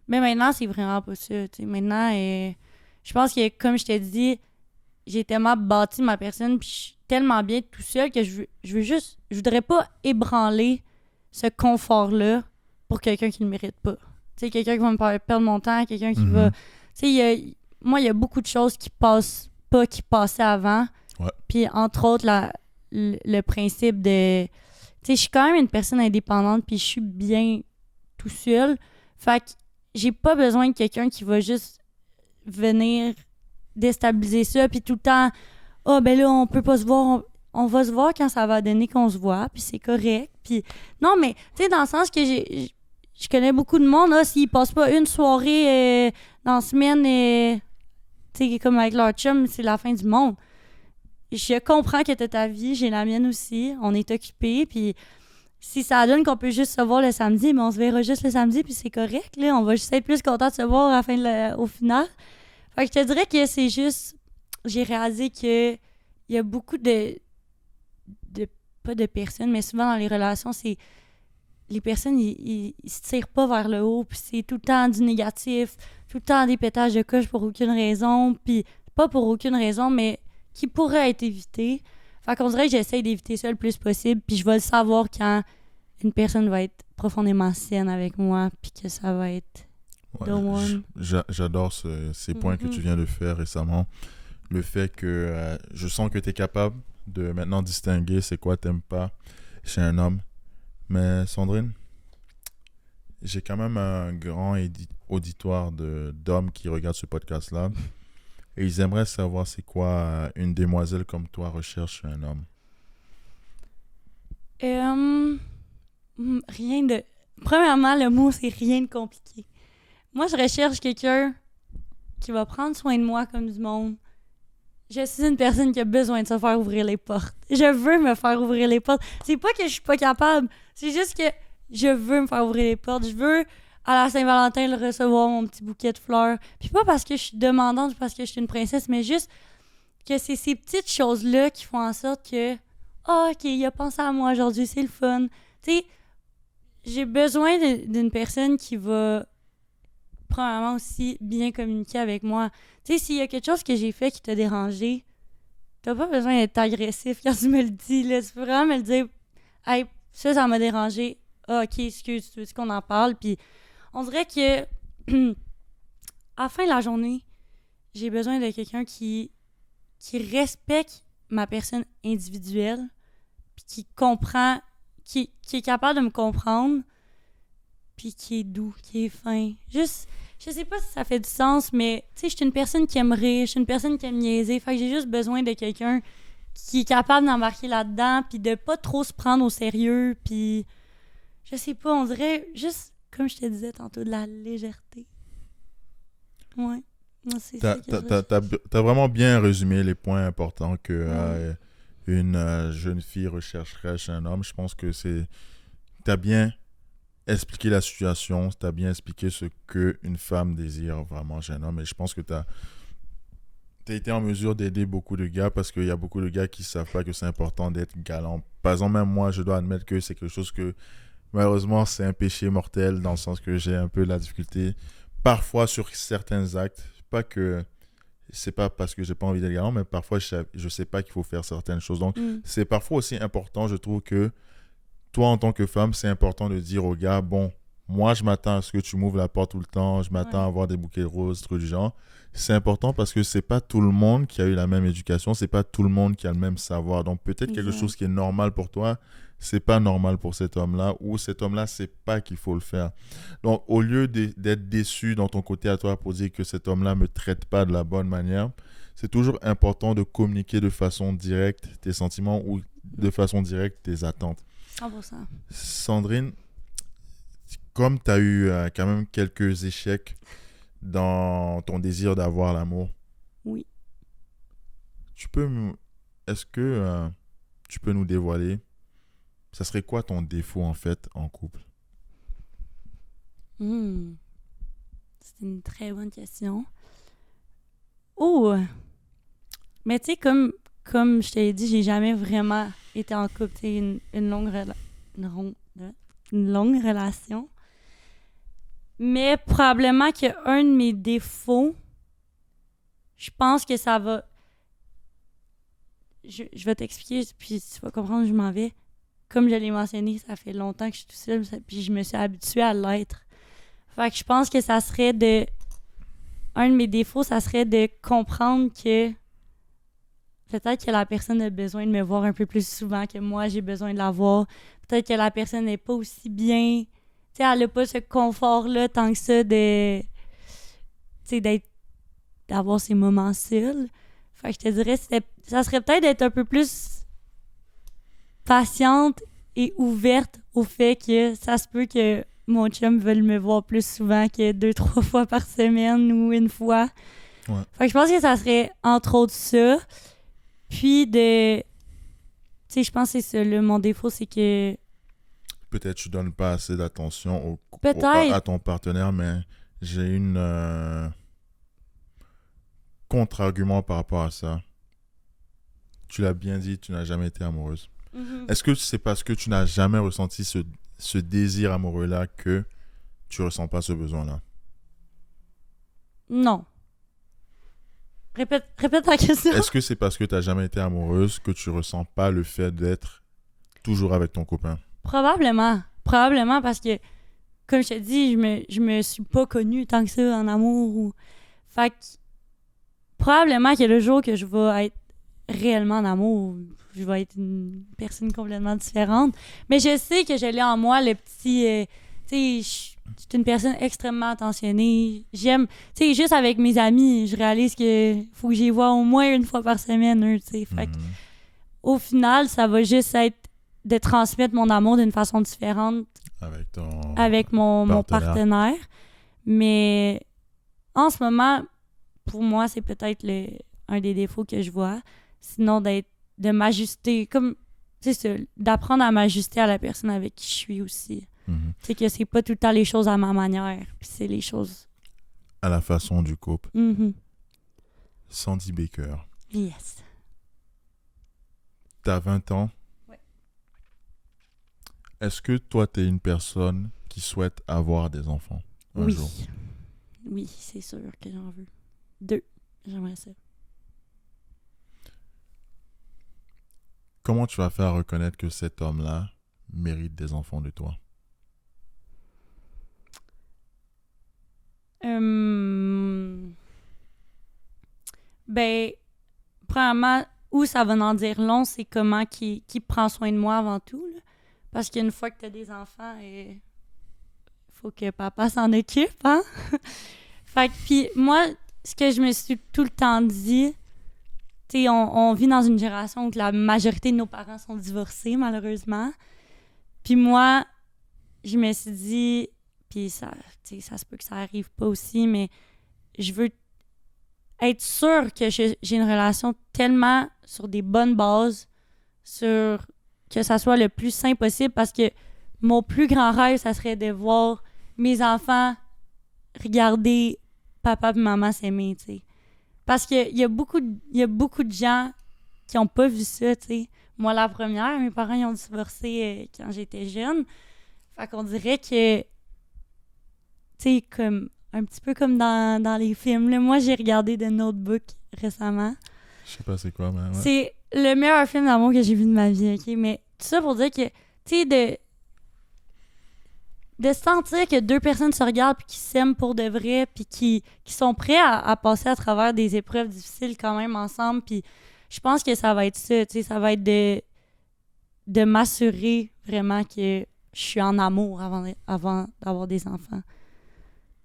Mais maintenant, c'est vraiment pas ça. T'sais. Maintenant, je pense que, comme je t'ai dit, j'ai tellement bâti ma personne, puis je suis tellement bien tout seul que je voudrais pas ébranler ce confort-là pour quelqu'un qui ne le mérite pas. Tu sais, quelqu'un qui va me faire perdre mon temps, quelqu'un qui va... Tu sais, moi, il y a beaucoup de choses qui passent pas, qui passaient avant. Ouais. Puis, entre autres, le principe de... Tu sais, je suis quand même une personne indépendante, puis je suis bien tout seul. Fait que j'ai pas besoin de quelqu'un qui va juste venir déstabiliser ça, puis tout le temps, ben là, on peut pas se voir, on va se voir quand ça va donner qu'on se voit, puis c'est correct. Puis non, mais tu sais, dans le sens que je connais beaucoup de monde, là, s'ils passent pas une soirée dans la semaine, tu sais, comme avec leur chum, c'est la fin du monde. Je comprends que t'as ta vie, j'ai la mienne aussi, on est occupés, puis si ça donne qu'on peut juste se voir le samedi, mais on se verra juste le samedi, puis c'est correct, là. On va juste être plus content de se voir à la fin au final. Fait que je te dirais que c'est juste... J'ai réalisé que il y a beaucoup de pas de personnes, mais souvent dans les relations, c'est... Les personnes, ils se tirent pas vers le haut, puis c'est tout le temps du négatif, tout le temps des pétages de coche pour aucune raison, puis pas pour aucune raison, mais qui pourrait être évité. Fait qu'on dirait que j'essaie d'éviter ça le plus possible, puis je vais le savoir quand une personne va être profondément saine avec moi, puis que ça va être the one. J'adore ces points que tu viens de faire récemment. Le fait que je sens que tu es capable de maintenant distinguer c'est quoi t'aimes pas chez un homme. Mais Sandrine, j'ai quand même un grand auditoire d'hommes qui regardent ce podcast-là. Et ils aimeraient savoir c'est quoi une demoiselle comme toi recherche un homme. Rien de... Premièrement, le mot, c'est rien de compliqué. Moi, je recherche quelqu'un qui va prendre soin de moi comme du monde. Je suis une personne qui a besoin de se faire ouvrir les portes. Je veux me faire ouvrir les portes. C'est pas que je suis pas capable. C'est juste que je veux me faire ouvrir les portes. Je veux, à la Saint-Valentin, recevoir mon petit bouquet de fleurs. Puis pas parce que je suis demandante, parce que je suis une princesse, mais juste que c'est ces petites choses-là qui font en sorte que OK, il a pensé à moi aujourd'hui, c'est le fun. Tu sais, j'ai besoin d'une personne qui va premièrement aussi bien communiquer avec moi. Tu sais, s'il y a quelque chose que j'ai fait qui t'a dérangé, t'as pas besoin d'être agressif quand tu me le dis, là. Tu peux vraiment me le dire. Hey, ça m'a dérangé. Ah, OK, excuse, tu veux qu'on en parle? Puis on dirait que à la fin de la journée, j'ai besoin de quelqu'un qui respecte ma personne individuelle, puis qui comprend, qui est capable de me comprendre, puis qui est doux, qui est fin. Juste, je sais pas si ça fait du sens, mais tu sais, je suis une personne qui aime rire, je suis une personne qui aime niaiser, fait que j'ai juste besoin de quelqu'un qui est capable d'embarquer là-dedans, puis de pas trop se prendre au sérieux, puis je sais pas, on dirait juste, comme je te disais tantôt, de la légèreté. Ouais. Moi, c'est ça que t'as vraiment bien résumé les points importants que une jeune fille rechercherait chez un homme. Je pense que t'as bien expliqué la situation, t'as bien expliqué ce qu'une femme désire vraiment chez un homme, et je pense que t'as été en mesure d'aider beaucoup de gars, parce qu'il y a beaucoup de gars qui savent pas que c'est important d'être galant. Par exemple, même moi, je dois admettre que c'est quelque chose que malheureusement c'est un péché mortel, dans le sens que j'ai un peu de la difficulté parfois sur certains actes. Pas que c'est pas parce que j'ai pas envie d'être galant, mais parfois je sais pas qu'il faut faire certaines choses. Donc c'est parfois aussi important, je trouve, que toi en tant que femme, c'est important de dire aux gars, bon, moi je m'attends à ce que tu m'ouvres la porte tout le temps, je m'attends à avoir des bouquets de roses, trucs du genre. C'est important parce que c'est pas tout le monde qui a eu la même éducation, c'est pas tout le monde qui a le même savoir. Donc peut-être quelque chose qui est normal pour toi, c'est pas normal pour cet homme-là, ou cet homme-là sait pas qu'il faut le faire. Donc au lieu d'être déçu dans ton côté à toi pour dire que cet homme-là me traite pas de la bonne manière, c'est toujours important de communiquer de façon directe tes sentiments, ou de façon directe tes attentes. 100%. Sandrine, comme tu as eu quand même quelques échecs dans ton désir d'avoir l'amour. Oui. Est-ce que tu peux nous dévoiler, ça serait quoi ton défaut en fait en couple? C'est une très bonne question. Oh! Mais tu sais, comme je t'ai dit, j'ai jamais vraiment été en couple. Tu sais, une longue relation. Mais probablement qu'un de mes défauts, je pense que ça va... Je vais t'expliquer, puis tu vas comprendre où je m'en vais. Comme je l'ai mentionné, ça fait longtemps que je suis toute seule, puis je me suis habituée à l'être. Fait que je pense que ça serait de... Un de mes défauts, ça serait de comprendre que peut-être que la personne a besoin de me voir un peu plus souvent que moi, j'ai besoin de la voir. Peut-être que la personne n'est pas aussi bien... Tu sais, elle n'a pas ce confort-là tant que ça de... Tu sais, d'avoir ses moments seuls. Fait que je te dirais, ça serait peut-être d'être un peu plus patiente et ouverte au fait que ça se peut que mon chum veuille me voir plus souvent que 2-3 fois par semaine ou une fois. Ouais. Fait que je pense que ça serait entre autres ça. Puis tu sais, je pense que c'est ça, là, mon défaut, c'est que peut-être tu donnes pas assez d'attention Peut-être. à ton partenaire, mais j'ai une contre-argument par rapport à ça. Tu l'as bien dit, tu n'as jamais été amoureuse. Mhm. Est-ce que c'est parce que tu n'as jamais ressenti ce désir amoureux-là que tu ressens pas ce besoin-là? Non. Répète ta question. Est-ce que c'est parce que tu n'as jamais été amoureuse que tu ressens pas le fait d'être toujours avec ton copain? Probablement. Probablement parce que, comme je te dis, je me suis pas connue tant que ça en amour. Fait que, probablement que le jour que je vais être réellement en amour, je vais être une personne complètement différente. Mais je sais que je l'ai en moi, le petit... tu sais, je suis une personne extrêmement attentionnée. J'aime... Tu sais, juste avec mes amis, je réalise que faut que j'y vois au moins une fois par semaine, eux, tu sais. Fait que, au final, ça va juste être de transmettre mon amour d'une façon différente avec mon partenaire. Mais en ce moment, pour moi, c'est peut-être un des défauts que je vois. Sinon, de m'ajuster, comme, c'est ça, d'apprendre à m'ajuster à la personne avec qui je suis aussi. C'est que c'est pas tout le temps les choses à ma manière, puis c'est les choses... À la façon du couple. Sandy Baker. Yes. T'as 20 ans. Ouais. Est-ce que toi, t'es une personne qui souhaite avoir des enfants un jour? Oui, c'est sûr que j'en veux. 2. J'aimerais ça. Comment tu vas faire reconnaître que cet homme-là mérite des enfants de toi? Ben, premièrement, où ça va en dire long, c'est comment qui prend soin de moi avant tout. Là. Parce qu'une fois que tu as des enfants, il faut que papa s'en occupe, hein? Fait que, puis moi, ce que je me suis tout le temps dit, tu sais, on vit dans une génération où la majorité de nos parents sont divorcés, malheureusement. Puis moi, je me suis dit, puis ça se peut que ça arrive pas aussi, mais je veux être sûre que j'ai une relation tellement sur des bonnes bases, sur que ça soit le plus sain possible, parce que mon plus grand rêve, ça serait de voir mes enfants regarder papa et maman s'aimer, tu sais. Parce qu'il y a beaucoup de gens qui n'ont pas vu ça, tu sais. Moi, la première, mes parents ils ont divorcé quand j'étais jeune. Fait qu'on dirait que, tu sais, comme un petit peu comme dans les films. Là. Moi, j'ai regardé The Notebook récemment. Je sais pas c'est quoi, mais ouais. C'est le meilleur film d'amour que j'ai vu de ma vie, OK? Mais tout ça pour dire que, tu sais, de sentir que deux personnes se regardent puis qui s'aiment pour de vrai puis qui sont prêts à passer à travers des épreuves difficiles quand même ensemble. Puis je pense que ça va être ça, tu sais, ça va être de m'assurer vraiment que je suis en amour avant d'avoir des enfants.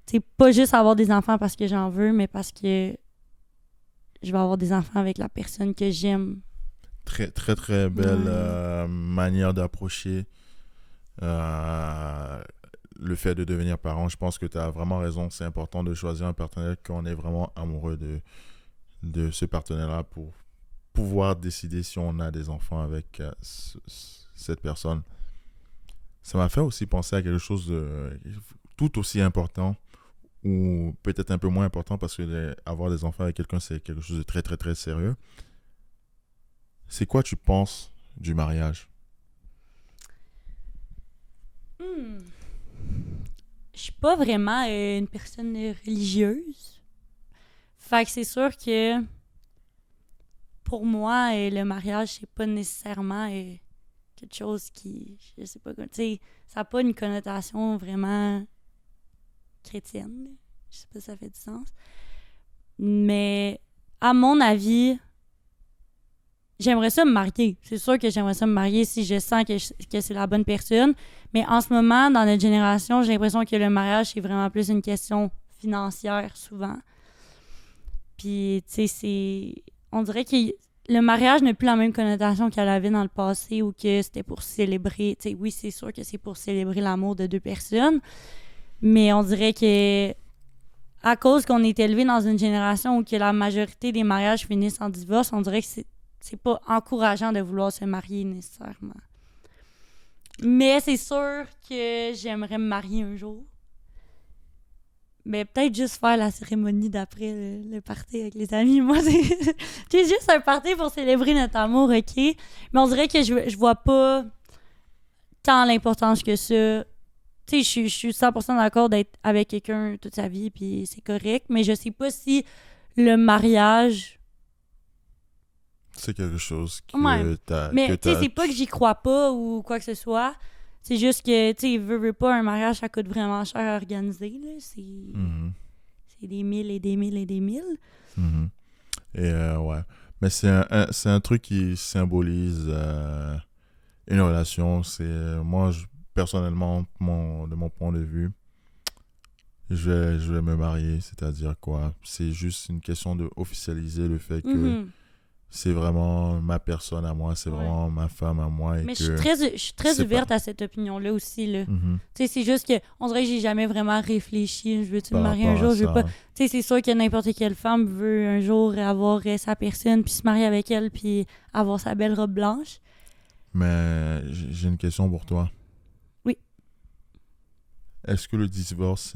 Tu sais, pas juste avoir des enfants parce que j'en veux, mais parce que je vais avoir des enfants avec la personne que j'aime. Très, très, très belle manière d'approcher le fait de devenir parent. Je pense que tu as vraiment raison. C'est important de choisir un partenaire quand on est vraiment amoureux de ce partenaire-là pour pouvoir décider si on a des enfants avec cette personne. Ça m'a fait aussi penser à quelque chose de tout aussi important ou peut-être un peu moins important parce que avoir des enfants avec quelqu'un, c'est quelque chose de très, très, très sérieux. C'est quoi tu penses du mariage? Je suis pas vraiment une personne religieuse. Fait que c'est sûr que pour moi, le mariage, c'est pas nécessairement quelque chose qui, je sais pas, tu sais, ça n'a pas une connotation vraiment chrétienne. Je sais pas si ça fait du sens. Mais à mon avis, j'aimerais ça me marier. C'est sûr que j'aimerais ça me marier si je sens que c'est la bonne personne. Mais en ce moment, dans notre génération, j'ai l'impression que le mariage, c'est vraiment plus une question financière, souvent. Puis, tu sais, on dirait que le mariage n'a plus la même connotation qu'elle avait dans le passé ou que c'était pour célébrer. Tu sais, oui, c'est sûr que c'est pour célébrer l'amour de deux personnes. Mais on dirait que à cause qu'on est élevé dans une génération où que la majorité des mariages finissent en divorce, on dirait que c'est pas encourageant de vouloir se marier nécessairement. Mais c'est sûr que j'aimerais me marier un jour. Mais peut-être juste faire la cérémonie d'après le party avec les amis. Moi, c'est juste un party pour célébrer notre amour, OK? Mais on dirait que je vois pas tant l'importance que ça. Tu sais, je suis 100% d'accord d'être avec quelqu'un toute sa vie, puis c'est correct. Mais je sais pas si le mariage... C'est quelque chose que Ouais. t'as... Mais tu sais, c'est pas que j'y crois pas ou quoi que ce soit. C'est juste que, tu sais, veux pas, un mariage, ça coûte vraiment cher à organiser, là. C'est des mille et des mille et des mille. Mhm. Et ouais. Mais c'est un truc qui symbolise une relation. C'est moi, personnellement, de mon point de vue, je vais me marier. C'est-à-dire quoi? C'est juste une question de officialiser le fait que Mhm. c'est vraiment ma personne à moi, c'est Ouais. vraiment ma femme à moi. Et Mais que je suis très c'est ouverte pas- à cette opinion-là aussi, là. Mhm. Tu sais, c'est juste que, on dirait que j'ai jamais vraiment réfléchi. Je veux-tu me Par marier un rapport à jour? Je veux pas. ça. Tu sais, c'est sûr que n'importe quelle femme veut un jour avoir sa personne, puis se marier avec elle, puis avoir sa belle robe blanche. Mais j'ai une question pour toi. Oui. Est-ce que le divorce,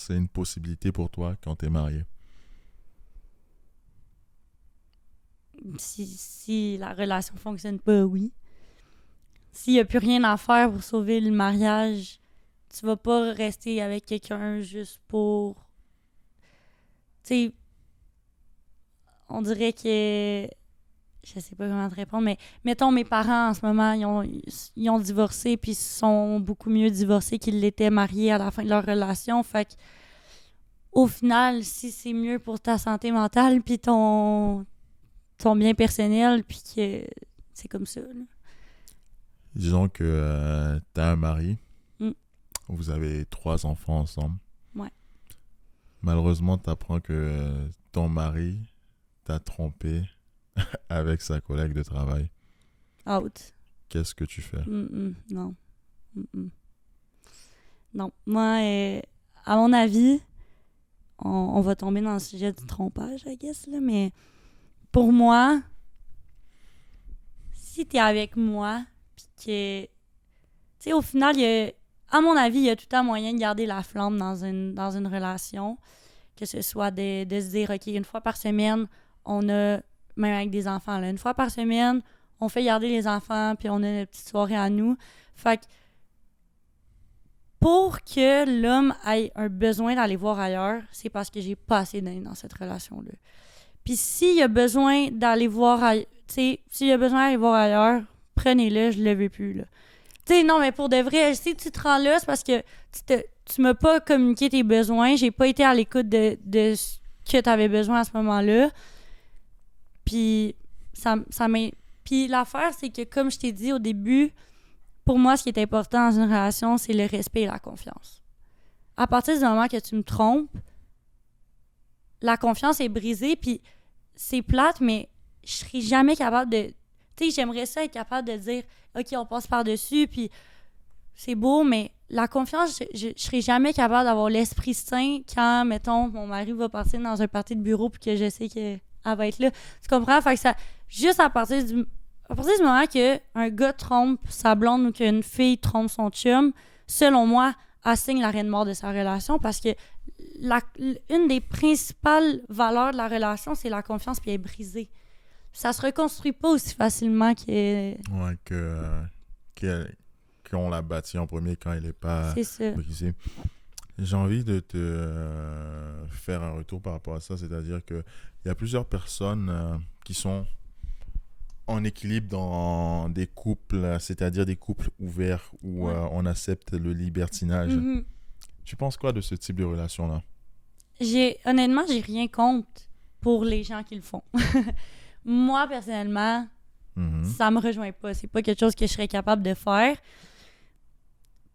c'est une possibilité pour toi quand t'es marié? Si la relation fonctionne pas, oui. S'il y a plus rien à faire pour sauver le mariage, tu vas pas rester avec quelqu'un juste pour... Tu sais, on dirait que... Je sais pas comment te répondre, mais mettons, mes parents, en ce moment, ils ont divorcé, puis ils sont beaucoup mieux divorcés qu'ils l'étaient mariés à la fin de leur relation. Fait que, au final, si c'est mieux pour ta santé mentale, puis ton bien personnel, puis que c'est comme ça, là. Disons que t'as un mari, Mm. vous avez 3 enfants ensemble. Ouais. Malheureusement, t'apprends que ton mari t'a trompé avec sa collègue de travail. Out. Qu'est-ce que tu fais? Non. Mm-mm. Non. Moi, à mon avis, on va tomber dans le sujet du trompage, I guess, là, mais pour moi, si t'es avec moi, puis que... Tu sais, au final, à mon avis, il y a tout un moyen de garder la flamme dans une relation, que ce soit de se dire, OK, une fois par semaine, on a, même avec des enfants, là, une fois par semaine, on fait garder les enfants, puis on a une petite soirée à nous. Fait que pour que l'homme ait un besoin d'aller voir ailleurs, c'est parce que j'ai pas assez donné dans cette relation-là. Puis s'il y a besoin d'aller voir ailleurs, tu sais, s'il y a besoin d'aller voir ailleurs, prenez-le, je le veux plus, là. Tu sais, non, mais pour de vrai, si tu te rends là, c'est parce que tu m'as pas communiqué tes besoins, j'ai pas été à l'écoute de ce que tu avais besoin à ce moment-là. Puis Puis l'affaire, c'est que, comme je t'ai dit au début, pour moi, ce qui est important dans une relation, c'est le respect et la confiance. À partir du moment que tu me trompes, la confiance est brisée, puis c'est plate, mais je serai jamais capable de... Tu sais, j'aimerais ça être capable de dire, OK, on passe par-dessus, puis c'est beau, mais la confiance, je serai jamais capable d'avoir l'esprit sain quand, mettons, mon mari va partir dans un party de bureau, puis que je sais qu'elle va être là. Tu comprends? Fait que ça... Juste à partir du moment qu'un gars trompe sa blonde ou qu'une fille trompe son chum, selon moi, elle signe l'arrêt de mort de sa relation parce que une des principales valeurs de la relation, c'est la confiance, puis elle est brisée. Ça se reconstruit pas aussi facilement que... Ouais, qu'on l'a bâti en premier quand il n'est pas C'est ça. brisé. J'ai envie de te faire un retour par rapport à ça, c'est-à-dire qu'il y a plusieurs personnes qui sont en équilibre dans des couples, c'est-à-dire des couples ouverts où on accepte le libertinage. Mm-hmm. Tu penses quoi de ce type de relation-là? Honnêtement, j'ai rien contre pour les gens qui le font. Moi, personnellement, ça me rejoint pas. C'est pas quelque chose que je serais capable de faire.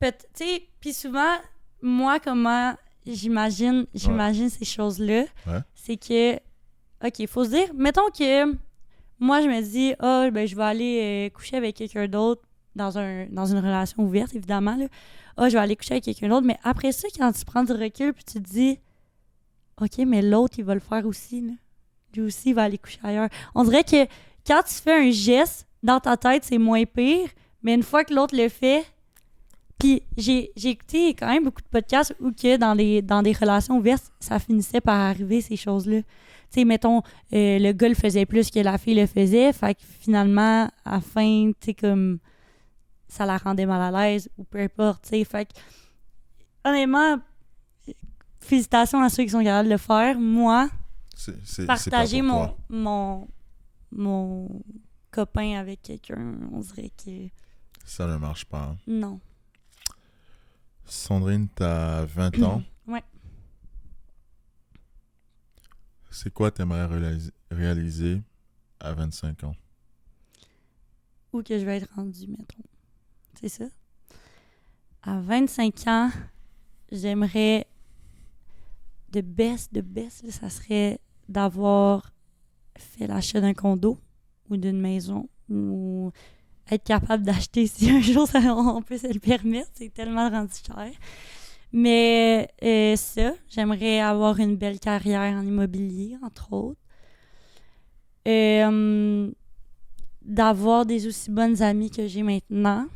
Tu sais, puis souvent, moi, comment j'imagine ces choses-là, c'est que, OK, il faut se dire, mettons que moi, je me dis, je vais aller coucher avec quelqu'un d'autre dans une relation ouverte, évidemment, là. Je vais aller coucher avec quelqu'un d'autre. Mais après ça, quand tu prends du recul puis tu te dis, OK, mais l'autre, il va le faire aussi, là. Lui aussi, il va aller coucher ailleurs. On dirait que quand tu fais un geste, dans ta tête, c'est moins pire, Mais une fois que l'autre le fait, puis j'ai écouté quand même beaucoup de podcasts où que dans des relations ouvertes, ça finissait par arriver, ces choses-là. Tu sais, mettons, le gars le faisait plus que la fille le faisait, fait que finalement, à la fin, tu sais, comme, ça la rendait mal à l'aise, ou peu importe, tu sais. Fait que, honnêtement, félicitations à ceux qui sont capables de le faire. Moi, partager mon copain avec quelqu'un, on dirait que... Ça ne marche pas. Non. Sandrine, t'as 20 ans. Ouais. C'est quoi t'aimerais réaliser à 25 ans? Où que je vais être rendue, mettons. C'est ça. À 25 ans, j'aimerais... de best, là, ça serait d'avoir fait l'achat d'un condo ou d'une maison ou être capable d'acheter si un jour on peut se le permettre. C'est tellement rendu cher. Mais ça, j'aimerais avoir une belle carrière en immobilier, entre autres. D'avoir des aussi bonnes amies que j'ai maintenant.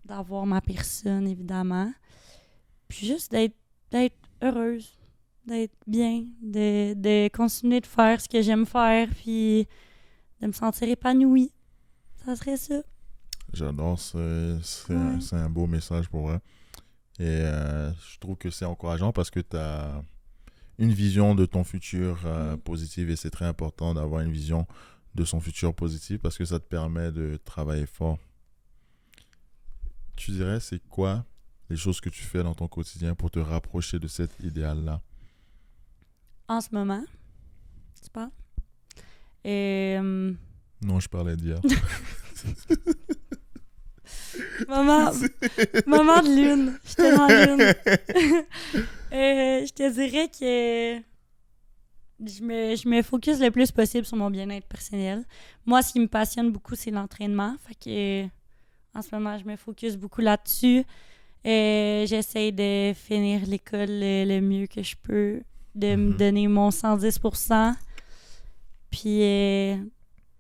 D'avoir ma personne, évidemment. Puis juste d'être heureuse, d'être bien, de continuer de faire ce que j'aime faire, puis de me sentir épanouie. Ça serait ça. J'adore, c'est un beau message pour eux. Et je trouve que c'est encourageant parce que tu as une vision de ton futur positive et c'est très important d'avoir une vision de son futur positif parce que ça te permet de travailler fort. Tu dirais, c'est quoi les choses que tu fais dans ton quotidien pour te rapprocher de cet idéal-là? En ce moment, tu parles? Non, je parlais d'hier. Moment de lune. J'étais dans la lune. Je te dirais que je me focus le plus possible sur mon bien-être personnel. Moi, ce qui me passionne beaucoup, c'est l'entraînement. Fait que en ce moment, je me focus beaucoup là-dessus. J'essaie de finir l'école le mieux que je peux, de me donner mon 110%, puis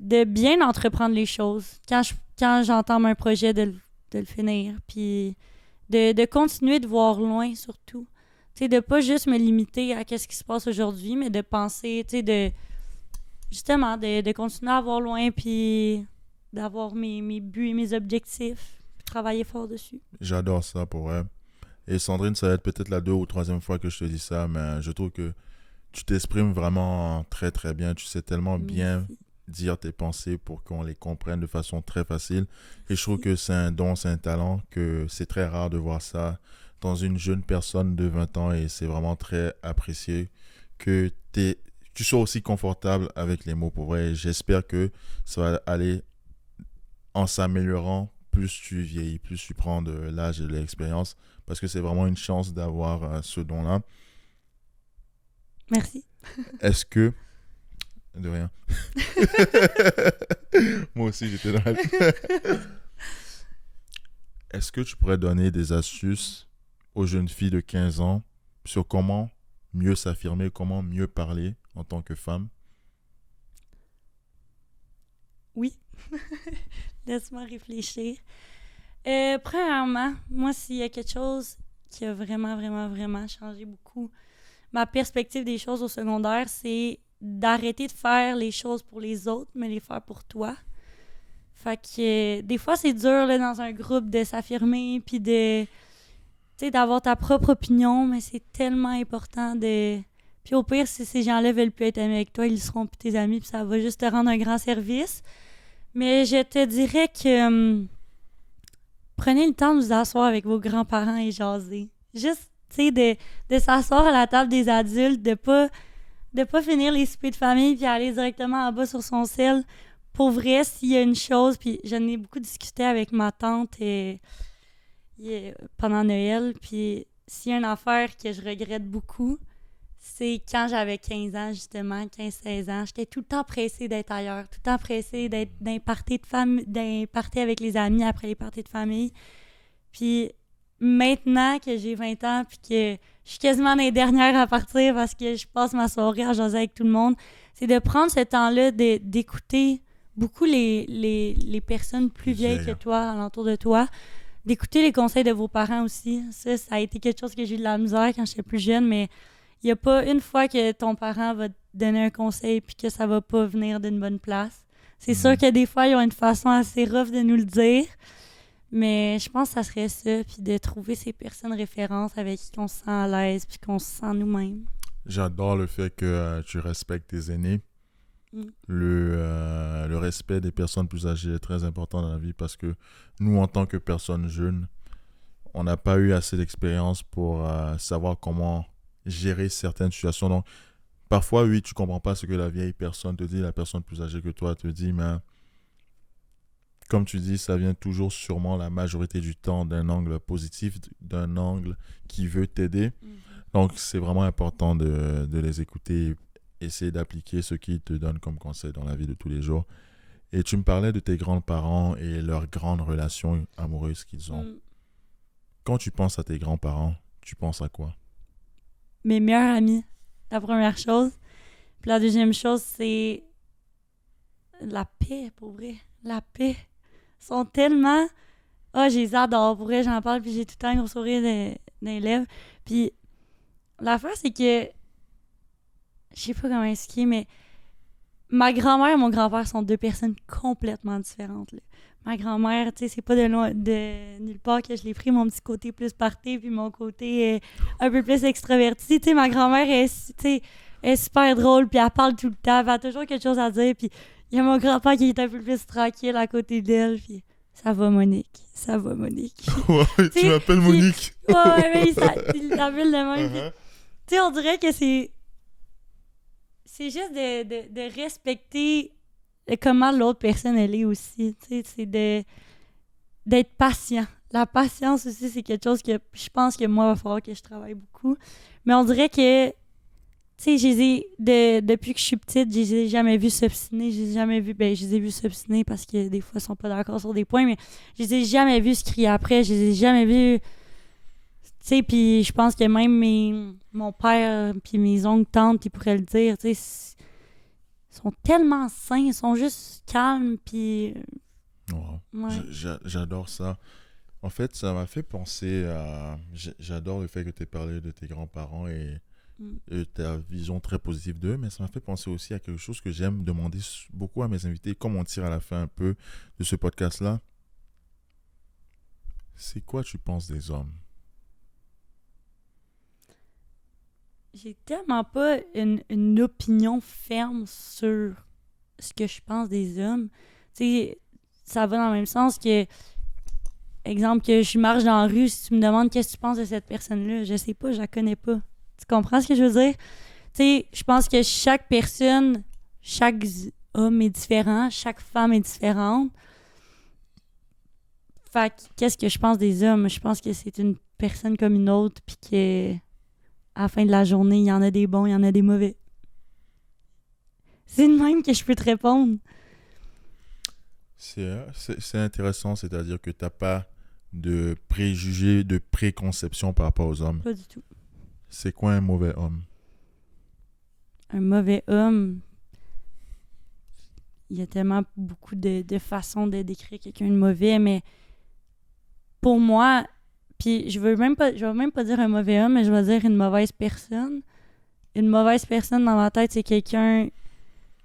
de bien entreprendre les choses. Quand j'entame un projet, de le finir, puis de continuer de voir loin, surtout. Tu sais, de pas juste me limiter à ce qui se passe aujourd'hui, mais de penser, tu sais, justement, de continuer à voir loin, puis d'avoir mes buts et mes objectifs, puis travailler fort dessus. J'adore ça pour elle. Et Sandrine, ça va être peut-être la 2e ou 3e fois que je te dis ça, mais je trouve que tu t'exprimes vraiment très très bien. Tu sais tellement bien dire tes pensées pour qu'on les comprenne de façon très facile. Et je trouve que c'est un don, c'est un talent, que c'est très rare de voir ça dans une jeune personne de 20 ans et c'est vraiment très apprécié que tu sois aussi confortable avec les mots pour vrai. Et j'espère que ça va aller en s'améliorant plus tu vieillis, plus tu prends de l'âge et de l'expérience parce que c'est vraiment une chance d'avoir ce don-là. Merci. Est-ce que... De rien. Moi aussi, j'étais dans la... Est-ce que tu pourrais donner des astuces aux jeunes filles de 15 ans sur comment mieux s'affirmer, comment mieux parler en tant que femme? Oui. Laisse-moi réfléchir. Premièrement, moi, s'il y a quelque chose qui a vraiment, vraiment, vraiment changé beaucoup ma perspective des choses au secondaire, c'est d'arrêter de faire les choses pour les autres, mais les faire pour toi. Fait que des fois, c'est dur là, dans un groupe de s'affirmer puis d'avoir ta propre opinion, mais c'est tellement important de... Puis au pire, si ces gens-là veulent plus être amis avec toi, ils seront plus tes amis puis ça va juste te rendre un grand service. Mais je te dirais que prenez le temps de vous asseoir avec vos grands-parents et jaser. Juste, tu sais, de s'asseoir à la table des adultes, de pas finir les soupers de famille puis aller directement en bas sur son cell. Pour vrai, s'il y a une chose, puis j'en ai beaucoup discuté avec ma tante pendant Noël, puis s'il y a une affaire que je regrette beaucoup, c'est quand j'avais 15 ans, justement, 15-16 ans, j'étais tout le temps pressée d'être ailleurs, tout le temps pressée d'être d'un party avec les amis après les parties de famille. Puis maintenant que j'ai 20 ans puis que je suis quasiment dans les dernières à partir parce que je passe ma soirée à jaser avec tout le monde, c'est de prendre ce temps-là d'écouter beaucoup les personnes plus vieilles que toi, alentour de toi, d'écouter les conseils de vos parents aussi. Ça a été quelque chose que j'ai eu de la misère quand j'étais plus jeune, mais il n'y a pas une fois que ton parent va te donner un conseil puis que ça va pas venir d'une bonne place. C'est sûr que des fois, ils ont une façon assez rough de nous le dire, mais je pense que ça serait ça, puis de trouver ces personnes références avec qui on se sent à l'aise puis qu'on se sent nous-mêmes. J'adore le fait que tu respectes tes aînés. Le respect des personnes plus âgées est très important dans la vie parce que nous, en tant que personnes jeunes, on n'a pas eu assez d'expérience pour savoir comment gérer certaines situations. Donc, parfois, oui, tu comprends pas ce que la vieille personne te dit, la personne plus âgée que toi te dit, mais comme tu dis, ça vient toujours sûrement la majorité du temps d'un angle positif, d'un angle qui veut t'aider. Donc, c'est vraiment important de les écouter, essayer d'appliquer ce qu'ils te donnent comme conseil dans la vie de tous les jours. Et tu me parlais de tes grands-parents et leurs grandes relations amoureuses qu'ils ont. Quand tu penses à tes grands-parents, tu penses à quoi? Mes meilleurs amis, la première chose. Puis la deuxième chose, c'est la paix, pour vrai. La paix. Ils sont tellement... je les adore, pour vrai, j'en parle, puis j'ai tout le temps un gros sourire dans les lèvres. Puis l'affaire, c'est que... Je sais pas comment expliquer, mais ma grand-mère et mon grand-père sont deux personnes complètement différentes, là. Ma grand-mère, tu sais, c'est pas de nulle part que je l'ai pris, mon petit côté plus party, puis mon côté un peu plus extraverti. Tu sais, ma grand-mère est super drôle, puis elle parle tout le temps, elle a toujours quelque chose à dire, puis il y a mon grand-père qui est un peu plus tranquille à côté d'elle, puis ça va, Monique, ça va, Monique. Ouais, tu m'appelles Monique. Ouais, mais il l'appelle de même. Tu sais, on dirait que c'est juste de respecter comment l'autre personne elle est aussi. Tu sais, c'est d'être patient. La patience aussi, c'est quelque chose que je pense que moi, il va falloir que je travaille beaucoup. Mais on dirait que, tu sais, depuis que je suis petite, je les ai jamais vus s'obstiner. Je les ai vus s'obstiner parce que des fois, ils sont pas d'accord sur des points, mais je les ai jamais vus se crier après. Je les ai jamais vus... Tu sais, puis je pense que même mon père puis mes oncles, tantes, ils pourraient le dire, tu sais, ils sont tellement sains, ils sont juste calmes, puis... Ouais. J'adore ça. En fait, ça m'a fait penser à... J'adore le fait que tu aies parlé de tes grands-parents et ta vision très positive d'eux, mais ça m'a fait penser aussi à quelque chose que j'aime demander beaucoup à mes invités, comme on tire à la fin un peu de ce podcast-là. C'est quoi tu penses des hommes? J'ai tellement pas une opinion ferme sur ce que je pense des hommes. Tu sais, ça va dans le même sens que, exemple, que je marche dans la rue, si tu me demandes qu'est-ce que tu penses de cette personne-là, je sais pas, je la connais pas. Tu comprends ce que je veux dire? Tu sais, je pense que chaque personne, chaque homme est différent, chaque femme est différente. Fait que, qu'est-ce que je pense des hommes? Je pense que c'est une personne comme une autre, puis que à la fin de la journée, il y en a des bons, il y en a des mauvais. C'est de même que je peux te répondre. C'est intéressant, c'est-à-dire que tu n'as pas de préjugés, de préconception par rapport aux hommes. Pas du tout. C'est quoi un mauvais homme? Un mauvais homme, il y a tellement beaucoup de façons de décrire quelqu'un de mauvais, mais pour moi, puis je vais même pas dire un mauvais homme, mais je vais dire une mauvaise personne. Une mauvaise personne dans ma tête, c'est quelqu'un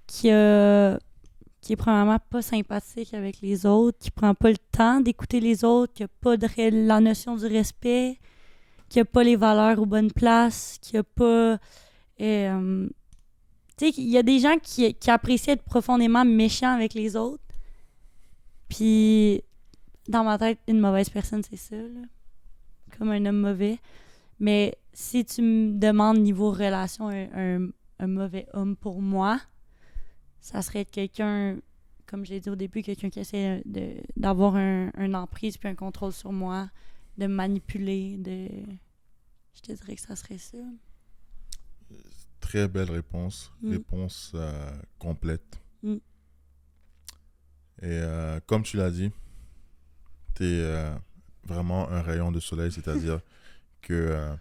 qui est premièrement pas sympathique avec les autres, qui prend pas le temps d'écouter les autres, qui a pas la notion du respect, qui a pas les valeurs aux bonnes places, qui a pas... tu sais, il y a des gens qui apprécient être profondément méchants avec les autres. Puis, dans ma tête, une mauvaise personne, c'est ça, là. Comme un homme mauvais. Mais si tu me demandes niveau relation, un mauvais homme pour moi, ça serait quelqu'un, comme j'ai dit au début, quelqu'un qui essaie d'avoir un emprise puis un contrôle sur moi, de me manipuler, je te dirais que ça serait ça. Très belle réponse. Réponse complète. Et comme tu l'as dit, tu es vraiment un rayon de soleil, c'est-à-dire que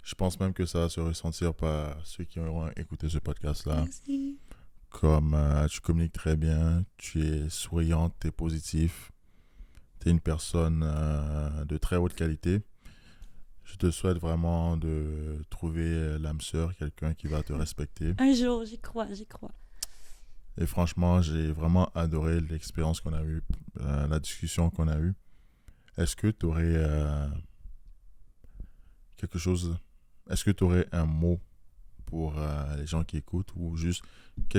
je pense même que ça va se ressentir par ceux qui auront écouté ce podcast-là. Merci. comme tu communiques très bien, tu es souriante, tu es positif, tu es une personne de très haute qualité. Je te souhaite vraiment de trouver l'âme sœur, quelqu'un qui va te respecter. Un jour, j'y crois, j'y crois. Et franchement, j'ai vraiment adoré l'expérience qu'on a eue, la discussion qu'on a eue. Est-ce que tu aurais quelque chose, est-ce que tu aurais un mot pour les gens qui écoutent ou juste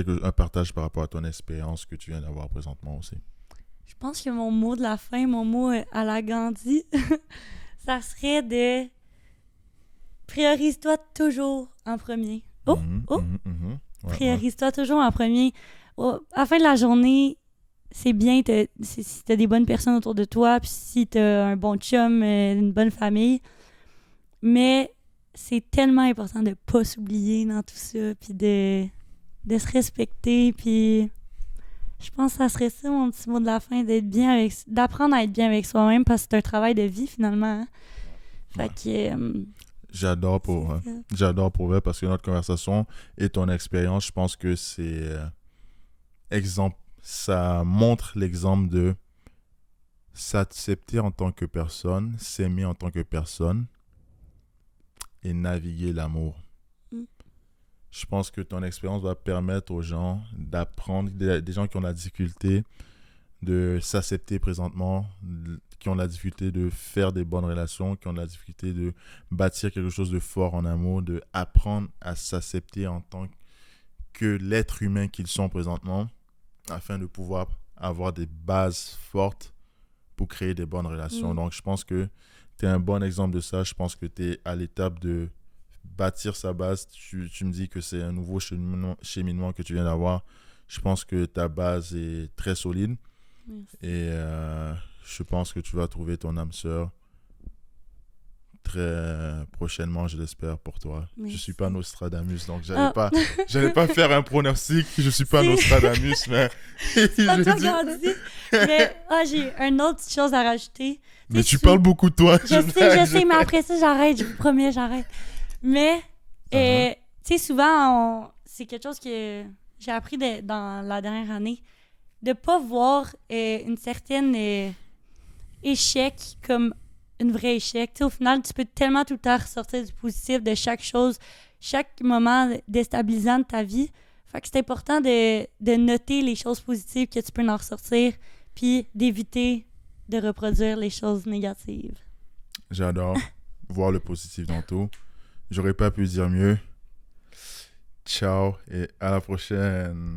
un partage par rapport à ton expérience que tu viens d'avoir présentement aussi? Je pense que mon mot de la fin, mon mot à la Gandhi, ça serait de priorise-toi toujours en premier. Oh, Ouais, priorise-toi toujours en premier. À la fin de la journée, c'est bien si t'as des bonnes personnes autour de toi, puis si t'as un bon chum, une bonne famille. Mais c'est tellement important de pas s'oublier dans tout ça, puis de se respecter, puis je pense que ça serait ça mon petit mot de la fin, d'apprendre à être bien avec soi-même, parce que c'est un travail de vie finalement. Hein? Fait que... J'adore pour vrai parce que notre conversation et ton expérience, je pense que c'est exemple, ça montre l'exemple de s'accepter en tant que personne, s'aimer en tant que personne et naviguer l'amour. Je pense que ton expérience va permettre aux gens d'apprendre, des gens qui ont la difficulté de s'accepter présentement, qui ont la difficulté de faire des bonnes relations, qui ont la difficulté de bâtir quelque chose de fort en amour, de apprendre à s'accepter en tant que l'être humain qu'ils sont présentement, afin de pouvoir avoir des bases fortes pour créer des bonnes relations. Donc, je pense que tu es un bon exemple de ça. Je pense que tu es à l'étape de bâtir sa base. Tu me dis que c'est un nouveau cheminement que tu viens d'avoir. Je pense que ta base est très solide. Merci. Et je pense que tu vas trouver ton âme sœur très prochainement, je l'espère, pour toi. Merci. Je suis pas Nostradamus, donc j'allais pas faire un pronostic. Je suis pas Nostradamus, mais mais j'ai une autre chose à rajouter. Mais tu parles beaucoup de toi. Je sais, mais après ça, j'arrête. Je vous promets, j'arrête. Mais, tu sais, souvent, c'est quelque chose que j'ai appris dans la dernière année, de pas voir une certaine échec comme une vraie échec. Tu sais, au final, tu peux tellement tout le temps ressortir du positif de chaque chose, chaque moment déstabilisant de ta vie. Fait que c'est important de noter les choses positives que tu peux en ressortir, puis d'éviter de reproduire les choses négatives. J'adore voir le positif dans tout. J'aurais pas pu dire mieux. Ciao et à la prochaine.